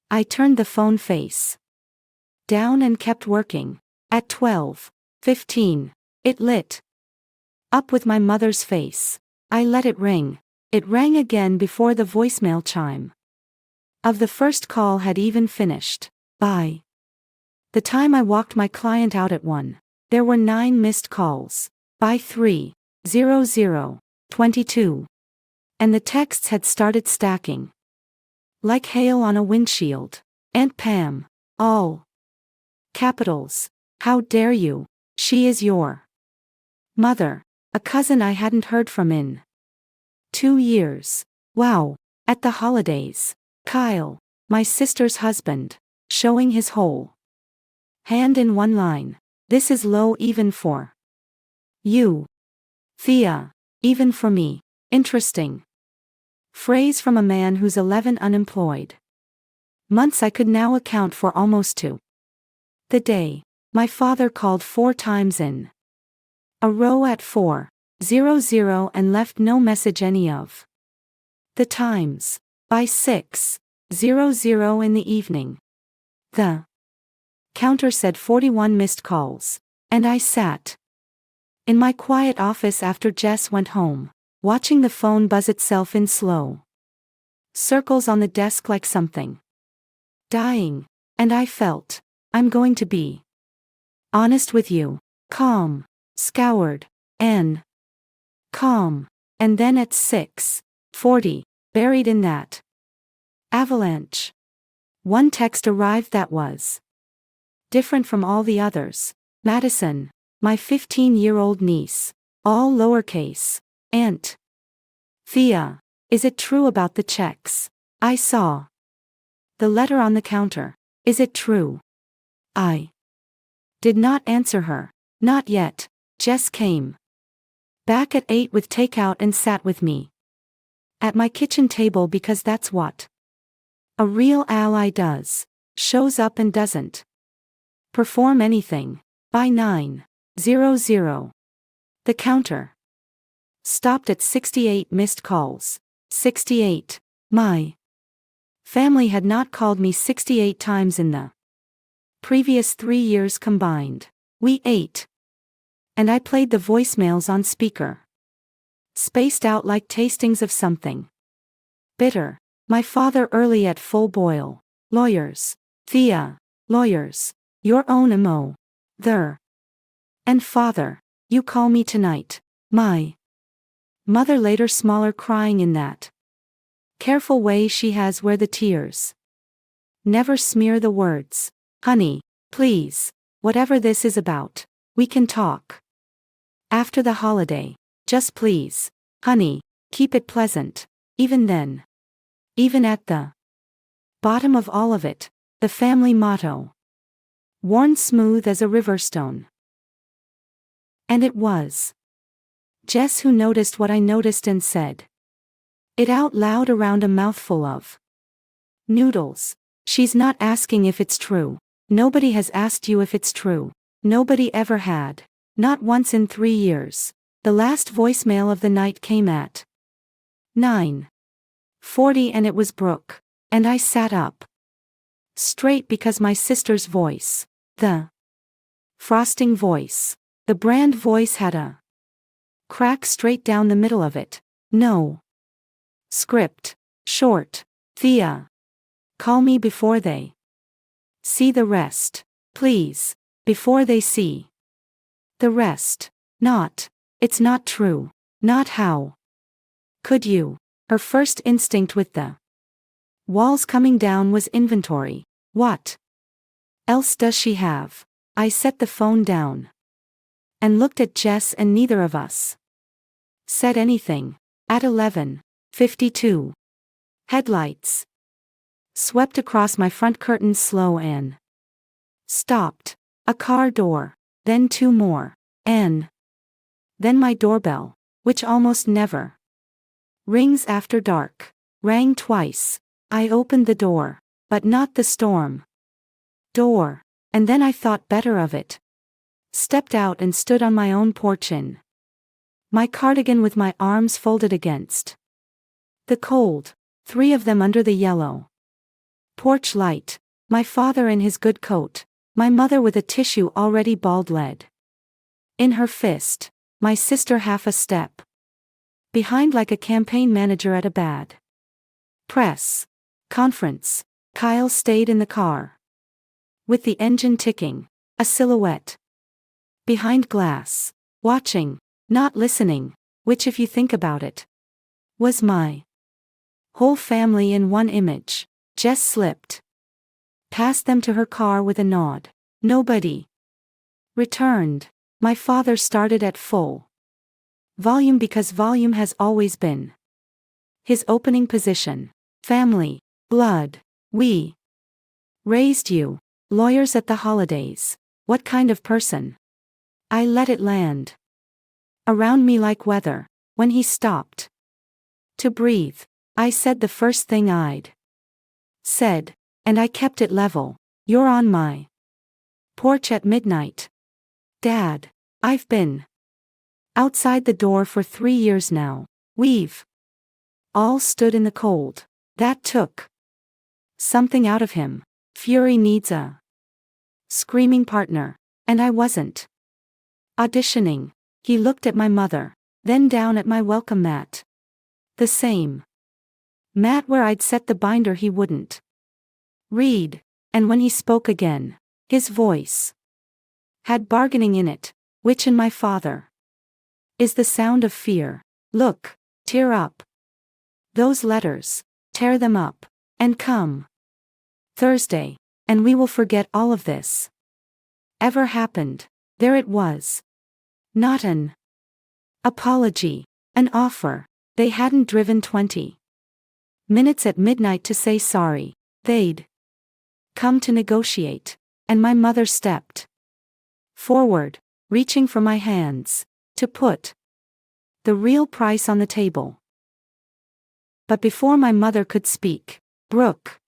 I turned the phone face down and kept working. At 12:15, it lit up with my mother's face. I let it ring. It rang again before the voicemail chime of the first call had even finished. By the time I walked my client out at 1, there were 9 missed calls. By 3:00, 22. And the texts had started stacking. Like hail on a windshield. Aunt Pam. All capitals. How dare you? She is your mother. A cousin I hadn't heard from in 2 years. Wow. At the holidays. Kyle. My sister's husband. Showing his whole hand in one line. This is low even for you. Thea. Even for me. Interesting. Phrase from a man who's 11 unemployed months. I could now account for almost 2. The day. My father called 4 times in a row at 4:00 and left no message any of the times. By 6:00 in the evening. The counter said 41 missed calls. And I sat in my quiet office after Jess went home, watching the phone buzz itself in slow circles on the desk like something dying. And I felt, I'm going to be honest with you. Calm. Scoured. Calm. And then at 6:40, buried in that avalanche, one text arrived that was different from all the others. Madison, my 15-year-old niece, all lowercase. Aunt Thea, is it true about the checks? I saw the letter on the counter. Is it true? I did not answer her. Not yet. Jess came back at 8 with takeout and sat with me at my kitchen table because that's what a real ally does. Shows up and doesn't perform anything. By 9:00, the counter stopped at 68 missed calls. 68. My family had not called me 68 times in the previous 3 years combined. We ate. And I played the voicemails on speaker. Spaced out like tastings of something bitter. My father early at full boil. Lawyers. Thea. Lawyers. Your own MO. There. And father. You call me tonight. My mother later smaller crying in that careful way she has where the tears never smear the words. Honey, please, whatever this is about, we can talk after the holiday. Just please, honey, keep it pleasant. Even then. Even at the bottom of all of it, the family motto. Worn smooth as a riverstone. And it was Jess who noticed what I noticed and said it out loud around a mouthful of noodles. She's not asking if it's true. Nobody has asked you if it's true. Nobody ever had. Not once in 3 years. The last voicemail of the night came at 9:40 and it was Brooke. And I sat up straight because my sister's voice, the frosting voice, the brand voice had a crack straight down the middle of it. No script. Short. Thea. Call me before they see the rest. Please. Before they see the rest. Not. It's not true. Not how could you? Her first instinct with the walls coming down was inventory. What else does she have? I set the phone down and looked at Jess and neither of us said anything. At 11:52. Headlights swept across my front curtains slow and stopped. A car door. Then 2 more. And then my doorbell, which almost never rings after dark, rang twice. I opened the door, but not the storm door. And then I thought better of it. Stepped out and stood on my own porch in my cardigan with my arms folded against the cold, 3 of them under the yellow porch light, my father in his good coat, my mother with a tissue already bald lead in her fist, my sister half a step behind like a campaign manager at a bad press conference. Kyle stayed in the car with the engine ticking, a silhouette behind glass, watching, not listening, which if you think about it, was my whole family in one image. Jess slipped past them to her car with a nod. Nobody returned. My father started at full volume because volume has always been his opening position. Family, blood, we raised you, lawyers at the holidays. What kind of person? I let it land around me like weather. When he stopped to breathe, I said the first thing I'd said, and I kept it level. You're on my porch at midnight. Dad, I've been outside the door for 3 years now. We've all stood in the cold. That took something out of him. Fury needs a screaming partner, and I wasn't auditioning. He looked at my mother, then down at my welcome mat. The same mat where I'd set the binder he wouldn't read, and when he spoke again, his voice had bargaining in it, which in my father is the sound of fear. Look, tear up those letters, tear them up, and come Thursday, and we will forget all of this ever happened. There it was. Not an apology, an offer. They hadn't driven 20 minutes at midnight to say sorry. They'd come to negotiate, and my mother stepped forward, reaching for my hands, to put the real price on the table. But before my mother could speak, Brooke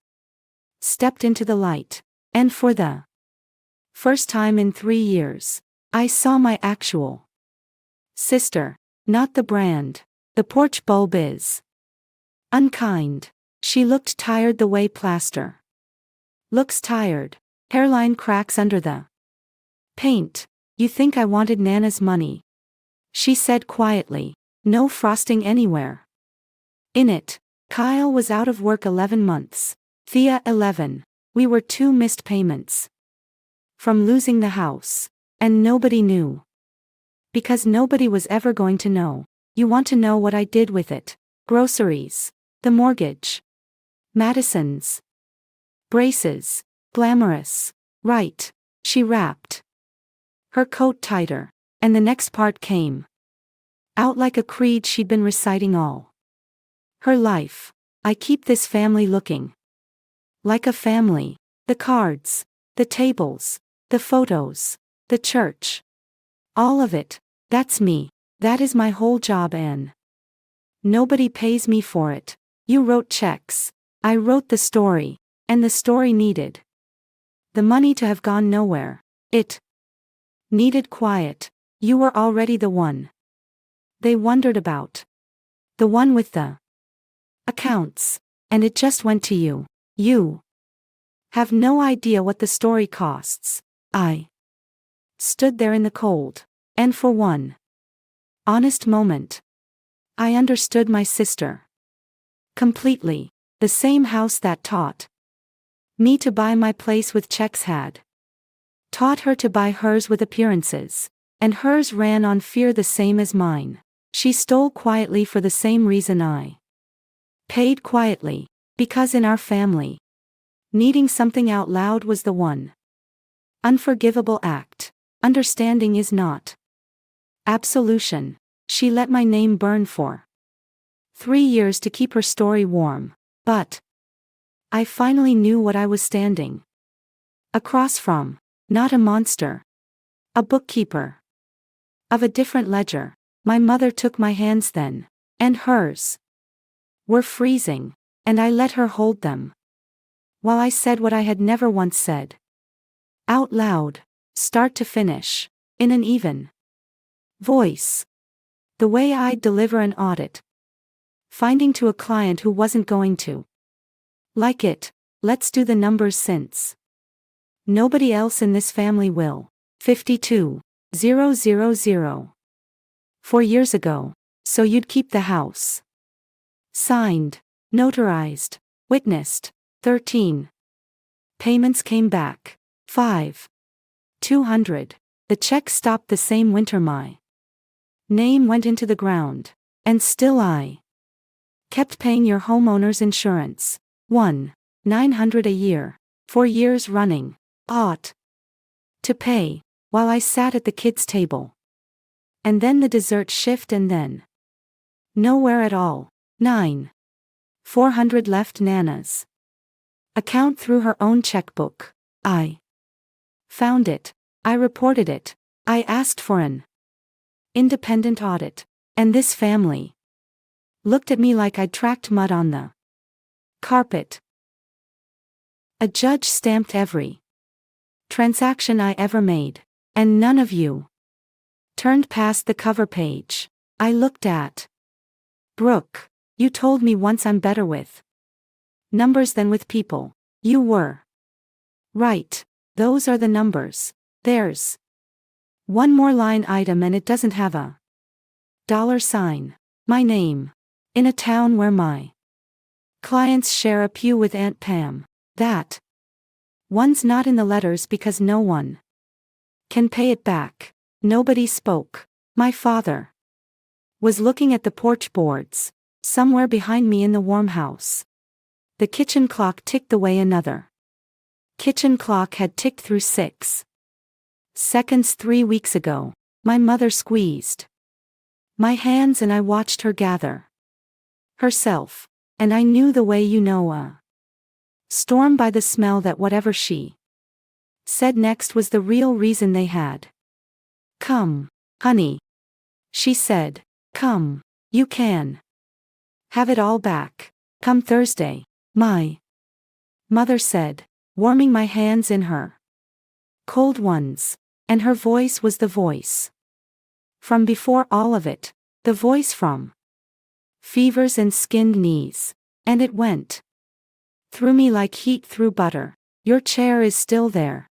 stepped into the light, and for the first time in 3 years, I saw my actual sister, not the brand. The porch bulb is unkind. She looked tired the way plaster looks tired. Hairline cracks under the paint. You think I wanted Nana's money? She said quietly. No frosting anywhere in it. Kyle was out of work 11 months. Thea 11. We were 2 missed payments from losing the house. And nobody knew. Because nobody was ever going to know. You want to know what I did with it? Groceries. The mortgage. Madison's braces. Glamorous. Right. She wrapped her coat tighter. And the next part came out like a creed she'd been reciting all her life. I keep this family looking like a family. The cards, the tables, the photos, the church. All of it. That's me. That is my whole job, Anne. Nobody pays me for it. You wrote checks. I wrote the story. And the story needed the money to have gone nowhere. It needed quiet. You were already the one they wondered about. The one with the accounts. And it just went to you. You have no idea what the story costs. I stood there in the cold. And for one honest moment, I understood my sister completely. The same house that taught me to buy my place with checks had taught her to buy hers with appearances. And hers ran on fear the same as mine. She stole quietly for the same reason I paid quietly. Because in our family, needing something out loud was the one unforgivable act. Understanding is not absolution. She let my name burn for 3 years to keep her story warm. But I finally knew what I was standing across from. Not a monster. A bookkeeper of a different ledger. My mother took my hands then, and hers were freezing, and I let her hold them while I said what I had never once said out loud, start to finish, in an even voice. The way I'd deliver an audit. Finding to a client who wasn't going to like it. Let's do the numbers since nobody else in this family will. 52,000. 4 years ago. So you'd keep the house. Signed. Notarized. Witnessed. 13. Payments came back. 5,200. The check stopped the same winter my name went into the ground. And still I kept paying your homeowner's insurance. $1,900 a year. 4 years running. Ought to pay. While I sat at the kids' table. And then the dessert shift and then nowhere at all. 400 left Nana's account through her own checkbook. I found it. I reported it. I asked for an independent audit. And this family looked at me like I'd tracked mud on the carpet. A judge stamped every transaction I ever made. And none of you turned past the cover page. I looked at Brooke. You told me once I'm better with numbers than with people. You were right. Those are the numbers. There's one more line item and it doesn't have a $sign. My name. In a town where my clients share a pew with Aunt Pam. That one's not in the letters because no one can pay it back. Nobody spoke. My father was looking at the porch boards. Somewhere behind me in the warm house. The kitchen clock ticked away. Another kitchen clock had ticked through 6 seconds 3 weeks ago. My mother squeezed my hands and I watched her gather herself. And I knew the way a storm by the smell that whatever she said next was the real reason they had come. Honey, she said, come. You can have it all back. Come Thursday. My mother said, warming my hands in her cold ones. And her voice was the voice from before all of it. The voice from fevers and skinned knees. And it went through me like heat through butter. Your chair is still there.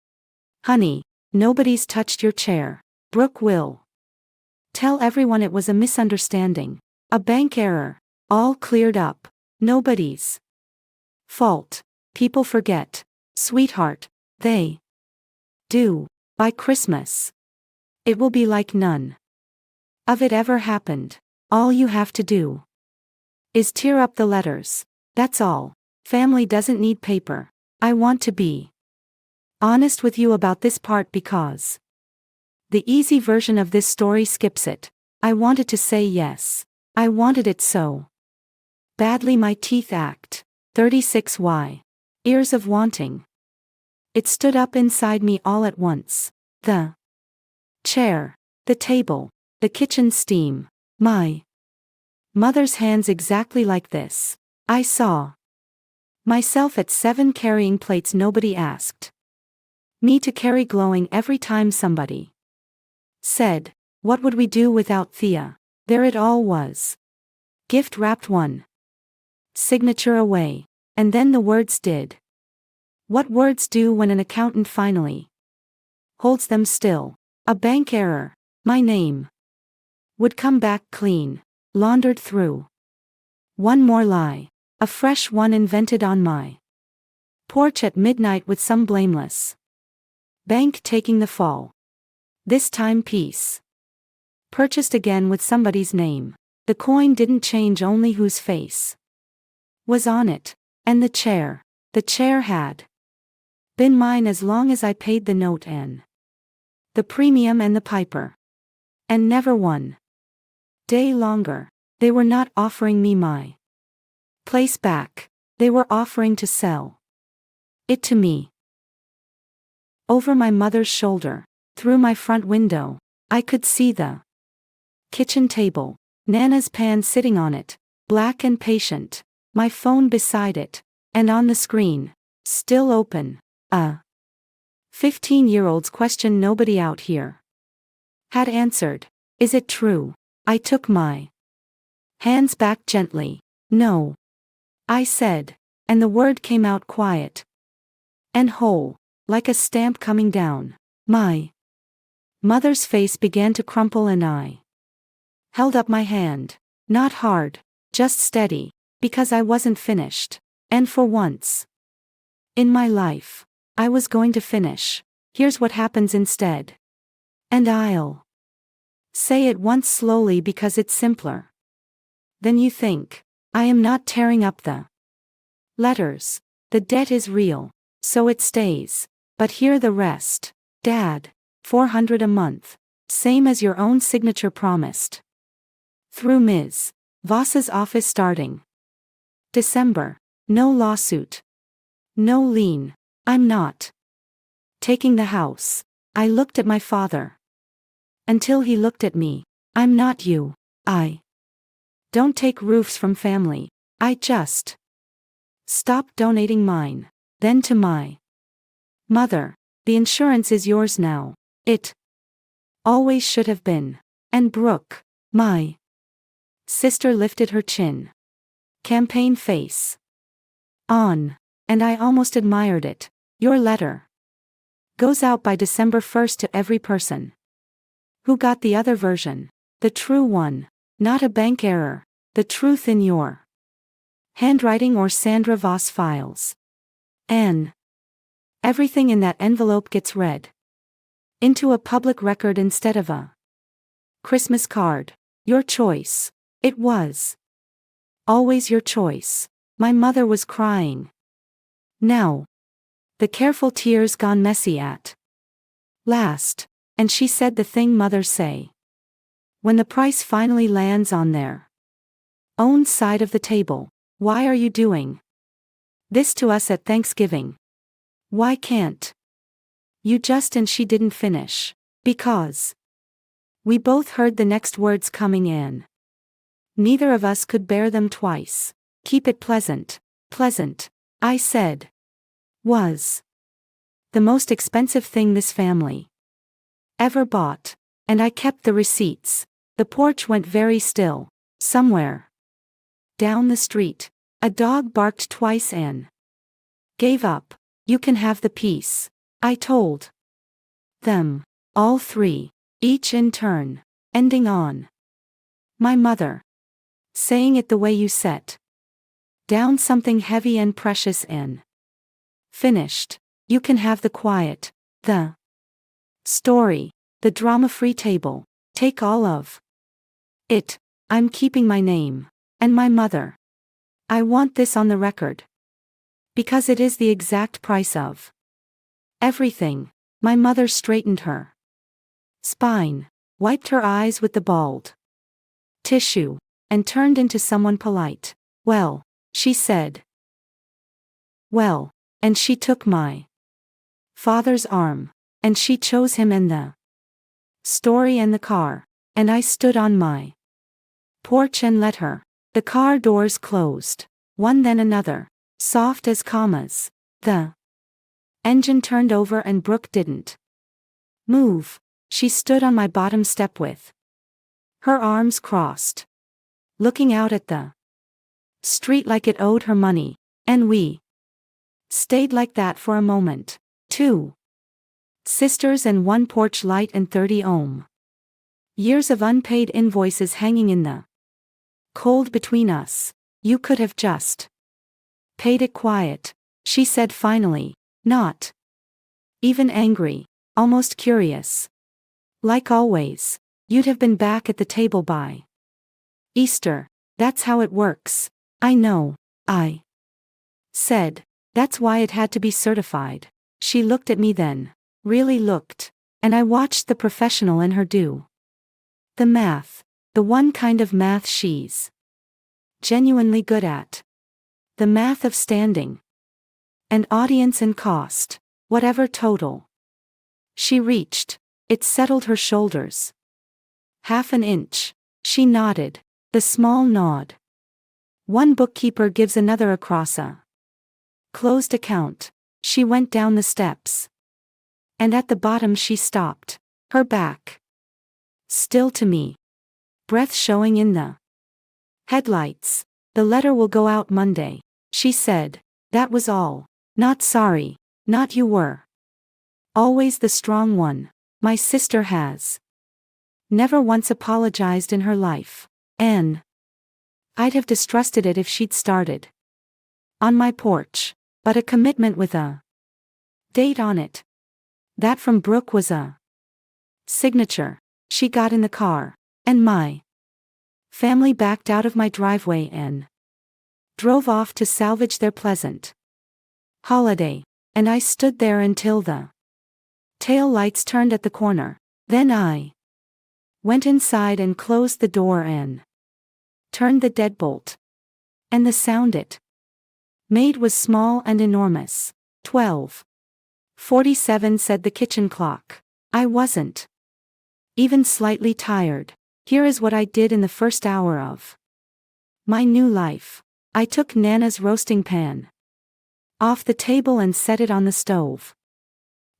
Honey, nobody's touched your chair. Brooke will tell everyone it was a misunderstanding. A bank error. All cleared up. Nobody's fault. People forget. Sweetheart. They do. By Christmas it will be like none of it ever happened. All you have to do is tear up the letters. That's all. Family doesn't need paper. I want to be honest with you about this part because the easy version of this story skips it. I wanted to say yes. I wanted it so badly. My teeth act 36y. Ears of wanting. It stood up inside me all at once. The chair, the table, the kitchen steam, my mother's hands exactly like this. I saw myself at 7 carrying plates nobody asked me to carry, glowing every time somebody said, what would we do without Thea? There it all was. Gift wrapped, one signature away. And then the words did what words do when an accountant finally holds them still. A bank error. My name would come back clean, laundered through. One more lie. A fresh one invented on my porch at midnight with some blameless bank taking the fall. This time peace purchased again with somebody's name. The coin didn't change, only whose face was on it. And the chair had been mine as long as I paid the note and the premium and the piper. And never one day longer. They were not offering me my place back. They were offering to sell it to me. Over my mother's shoulder, through my front window, I could see the kitchen table, Nana's pan sitting on it, black and patient, my phone beside it, and on the screen, still open, a 15-year-old's question nobody out here had answered. Is it true? I took my hands back gently. No, I said, and the word came out quiet and whole, like a stamp coming down. My mother's face began to crumple and I held up my hand. Not hard, just steady, because I wasn't finished. And for once in my life, I was going to finish. Here's what happens instead. And I'll Say it once slowly because it's simpler. Then you think. I am not tearing up the letters. The debt is real, so it stays. But hear the rest. Dad, $400 a month. Same as your own signature promised. Through Ms. Voss's office starting December. No lawsuit. No lien. I'm not taking the house. I looked at my father. Until he looked at me. I'm not you. I don't take roofs from family. I just stop donating mine. Then to my mother. The insurance is yours now. It always should have been. And Brooke, my sister, lifted her chin. Campaign face on. And I almost admired it. Your letter goes out by December 1st to every person who got the other version. The true one. Not a bank error. The truth in your handwriting or Sandra Voss files. And everything in that envelope gets read into a public record instead of a Christmas card. Your choice. It was always your choice. My mother was crying. Now, the careful tears gone messy at last, and she said the thing mothers say when the price finally lands on their own side of the table. Why are you doing this to us at Thanksgiving? Why can't you just? And she didn't finish. Because we both heard the next words coming in. Neither of us could bear them twice. Keep it pleasant. Pleasant, I said, was the most expensive thing this family ever bought. And I kept the receipts. The porch went very still. Somewhere down the street, a dog barked twice and gave up. You can have the piece, I told them. All three, each in turn, ending on my mother saying it the way you set down something heavy and precious and finished. You can have the quiet, the story, the drama-free table. Take all of it. I'm keeping my name. And my mother. I want this on the record. Because it is the exact price of everything. My mother straightened her spine, wiped her eyes with the bald tissue, and turned into someone polite. Well, she said. Well, and she took my father's arm, and she chose him and the story and the car, and I stood on my porch and let her. The car doors closed, one then another, soft as commas. The engine turned over and Brooke didn't move. She stood on my bottom step with her arms crossed, looking out at the street like it owed her money, and we stayed like that for a moment. 2 sisters and 1 porch light and 30 ohm. Years of unpaid invoices hanging in the cold between us. You could have just paid it quiet, she said finally, not even angry, almost curious. Like always, you'd have been back at the table by Easter. That's how it works. I know, I said. That's why it had to be certified. She looked at me then, really looked, and I watched the professional in her do the math. The one kind of math she's genuinely good at. The math of standing and audience and cost, whatever total she reached. It settled her shoulders. Half an inch. She nodded. The small nod. One bookkeeper gives another across a closed account. She went down the steps. And at the bottom she stopped, her back still to me. Breath showing in the headlights. The letter will go out Monday, she said. That was all. Not sorry. Not you were always the strong one. My sister has never once apologized in her life. And I'd have distrusted it if she'd started on my porch. But a commitment with a date on it. That from Brooke was a signature. She got in the car, and my family backed out of my driveway and drove off to salvage their pleasant holiday, and I stood there until the tail lights turned at the corner. Then I went inside and closed the door and turned the deadbolt. And the sound it made was small and enormous. 12:47 said the kitchen clock. I wasn't even slightly tired. Here is what I did in the first hour of my new life. I took Nana's roasting pan off the table and set it on the stove,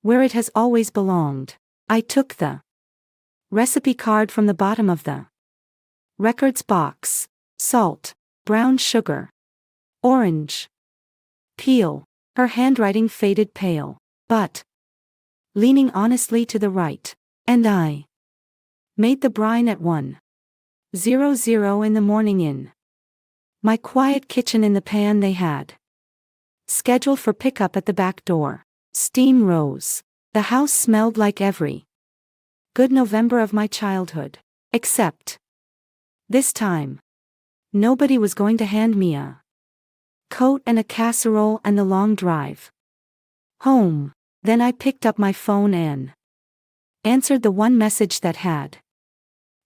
where it has always belonged. I took the recipe card from the bottom of the records box: salt, brown sugar, orange peel. Her handwriting faded pale, but leaning honestly to the right, and I made the brine at 1:00 in the morning in my quiet kitchen in the pan they had scheduled for pickup at the back door. Steam rose. The house smelled like every good November of my childhood. Except this time, nobody was going to hand me a coat and a casserole and the long drive home. Then I picked up my phone and answered the one message that had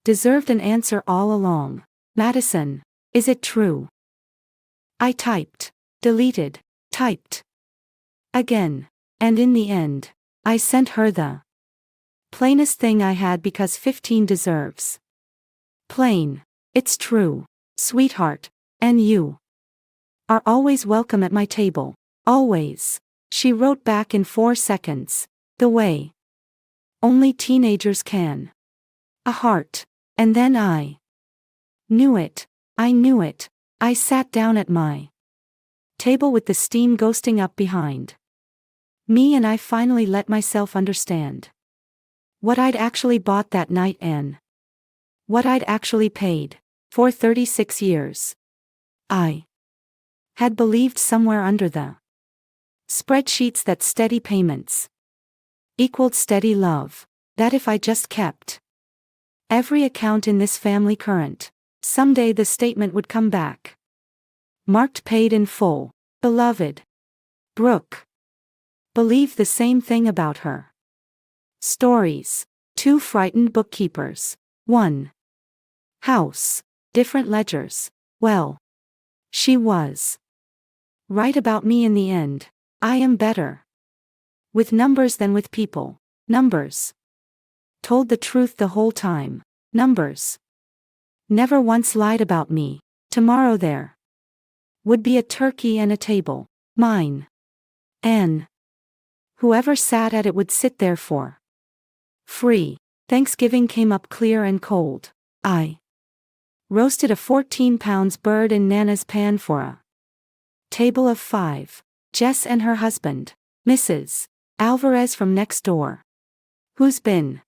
deserved an answer all along. Madison, is it true? I typed, deleted, typed again, and in the end, I sent her the plainest thing I had because 15 deserves plain. It's true, sweetheart, and you are always welcome at my table. Always. She wrote back in 4 seconds, the way only teenagers can. A heart. And then I knew it. I knew it. I sat down at my table with the steam ghosting up behind me, and I finally let myself understand what I'd actually bought that night and what I'd actually paid for 36 years. I had believed somewhere under the spreadsheets that steady payments equaled steady love, that if I just kept every account in this family current, someday the statement would come back marked paid in full. Beloved Brooke believed the same thing about her. Stories. 2 frightened bookkeepers. 1 house. Different ledgers. Well, she was right about me in the end. I am better with numbers than with people. Numbers told the truth the whole time. Numbers never once lied about me. Tomorrow there would be a turkey and a table. Mine. And whoever sat at it would sit there for free. Thanksgiving came up clear and cold. I roasted a 14-pounds bird in Nana's pan for a table of 5. Jess and her husband, Mrs. Alvarez from next door, who's been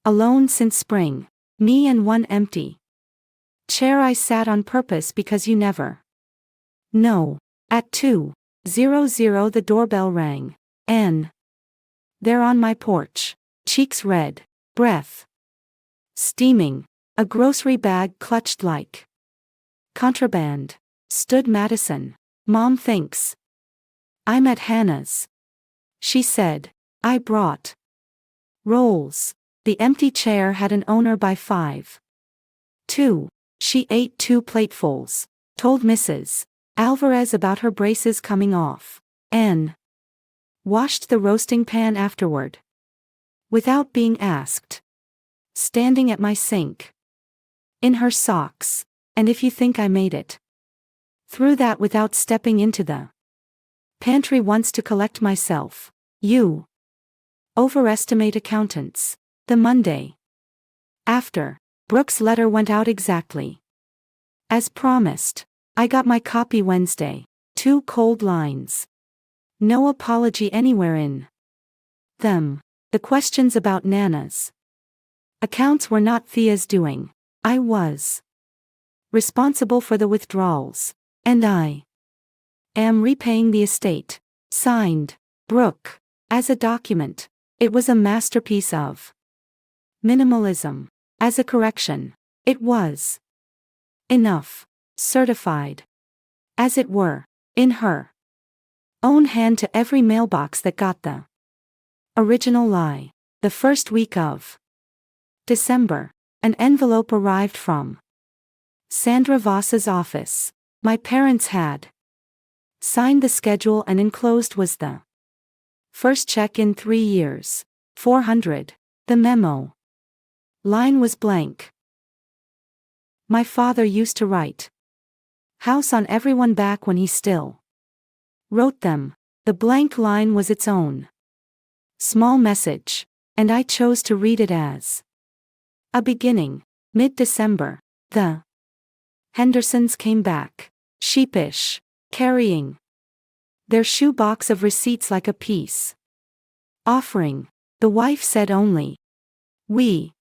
alone since spring. Me and one empty chair I sat on purpose because you never know. At 2:00 the doorbell rang, and there on my porch, cheeks red, breath steaming, a grocery bag clutched like contraband, stood Madison. Mom thinks I'm at Hannah's, she said. I brought rolls. The empty chair had an owner by 5:2. She ate 2 platefuls, told Mrs. Alvarez about her braces coming off, and washed the roasting pan afterward without being asked, standing at my sink in her socks. And if you think I made it through that without stepping into the pantry once to collect myself, you overestimate accountants. The Monday after Brooke's letter went out exactly as promised. I got my copy Wednesday. 2 cold lines. No apology anywhere in them. The questions about Nana's accounts were not Thea's doing. I was responsible for the withdrawals, and I am repaying the estate. Signed, Brooke. As a document, it was a masterpiece of Minimalism. As a correction. It was enough. Certified. As it were. In her own hand to every mailbox that got the original lie. The first week of December. An envelope arrived from Sandra Voss's office. My parents had signed the schedule and enclosed was the first check in 3 years. 400. The memo line was blank. My father used to write house on everyone back when he still wrote them. The blank line was its own small message, and I chose to read it as a beginning. Mid-December. The Hendersons came back, sheepish, carrying their shoebox of receipts like a peace offering. The wife said only, "We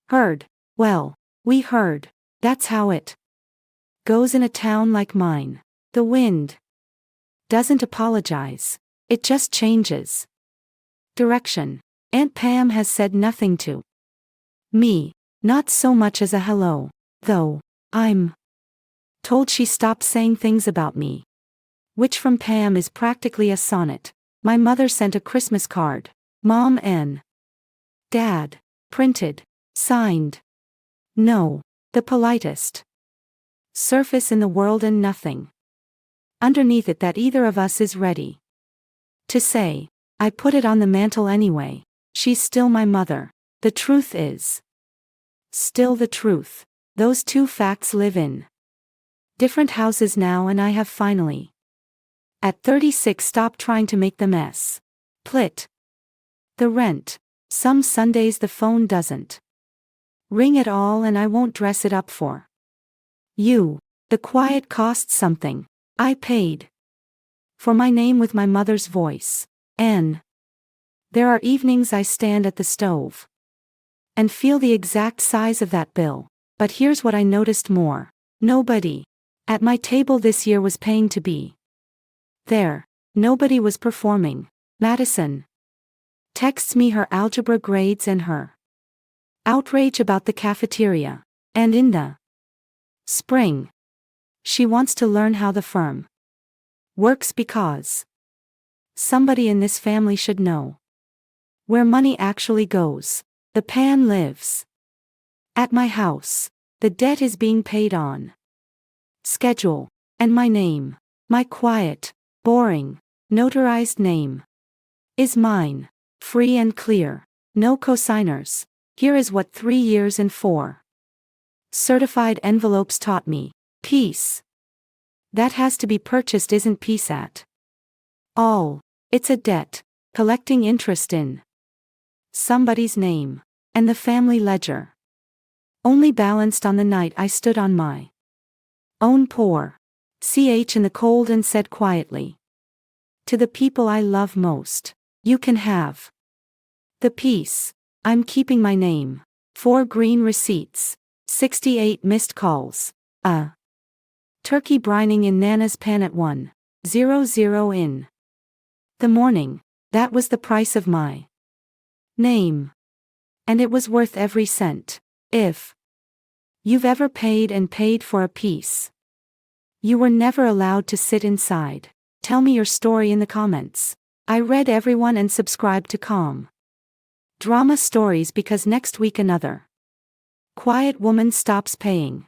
heard." Well, we heard. That's how it goes in a town like mine. The wind doesn't apologize. It just changes direction. Aunt Pam has said nothing to me, not so much as a hello, though I'm told she stopped saying things about me, which from Pam is practically a sonnet. My mother sent a Christmas card. Mom and Dad printed, signed. No, the politest surface in the world and nothing underneath it that either of us is ready to say. I put it on the mantle anyway. She's still my mother. The truth is still the truth. Those two facts live in different houses now, and I have finally, at 36, stopped trying to make the mess. Plit. The rent. Some Sundays the phone doesn't ring at all and I won't dress it up for you. The quiet costs something. I paid for my name with my mother's voice. And there are evenings I stand at the stove and feel the exact size of that bill. But here's what I noticed more. Nobody at my table this year was paying to be there. Nobody was performing. Madison texts me her algebra grades and her outrage about the cafeteria. And in the spring, she wants to learn how the firm works because somebody in this family should know where money actually goes. The pan lives at my house. The debt is being paid on schedule. And my name, my quiet, boring, notarized name, is mine. Free and clear. No cosigners. Here is what 3 years and 4 certified envelopes taught me. Peace that has to be purchased isn't peace at all. It's a debt, collecting interest in somebody's name, and the family ledger only balanced on the night I stood on my own poor CH in the cold and said quietly to the people I love most, you can have the peace. I'm keeping my name. 4 green receipts, 68 missed calls, a turkey brining in Nana's pan at 1:00 in the morning. That was the price of my name. And it was worth every cent. If you've ever paid and paid for a piece you were never allowed to sit inside, tell me your story in the comments. I read everyone and subscribe to Calm Drama Stories because next week another quiet woman stops paying.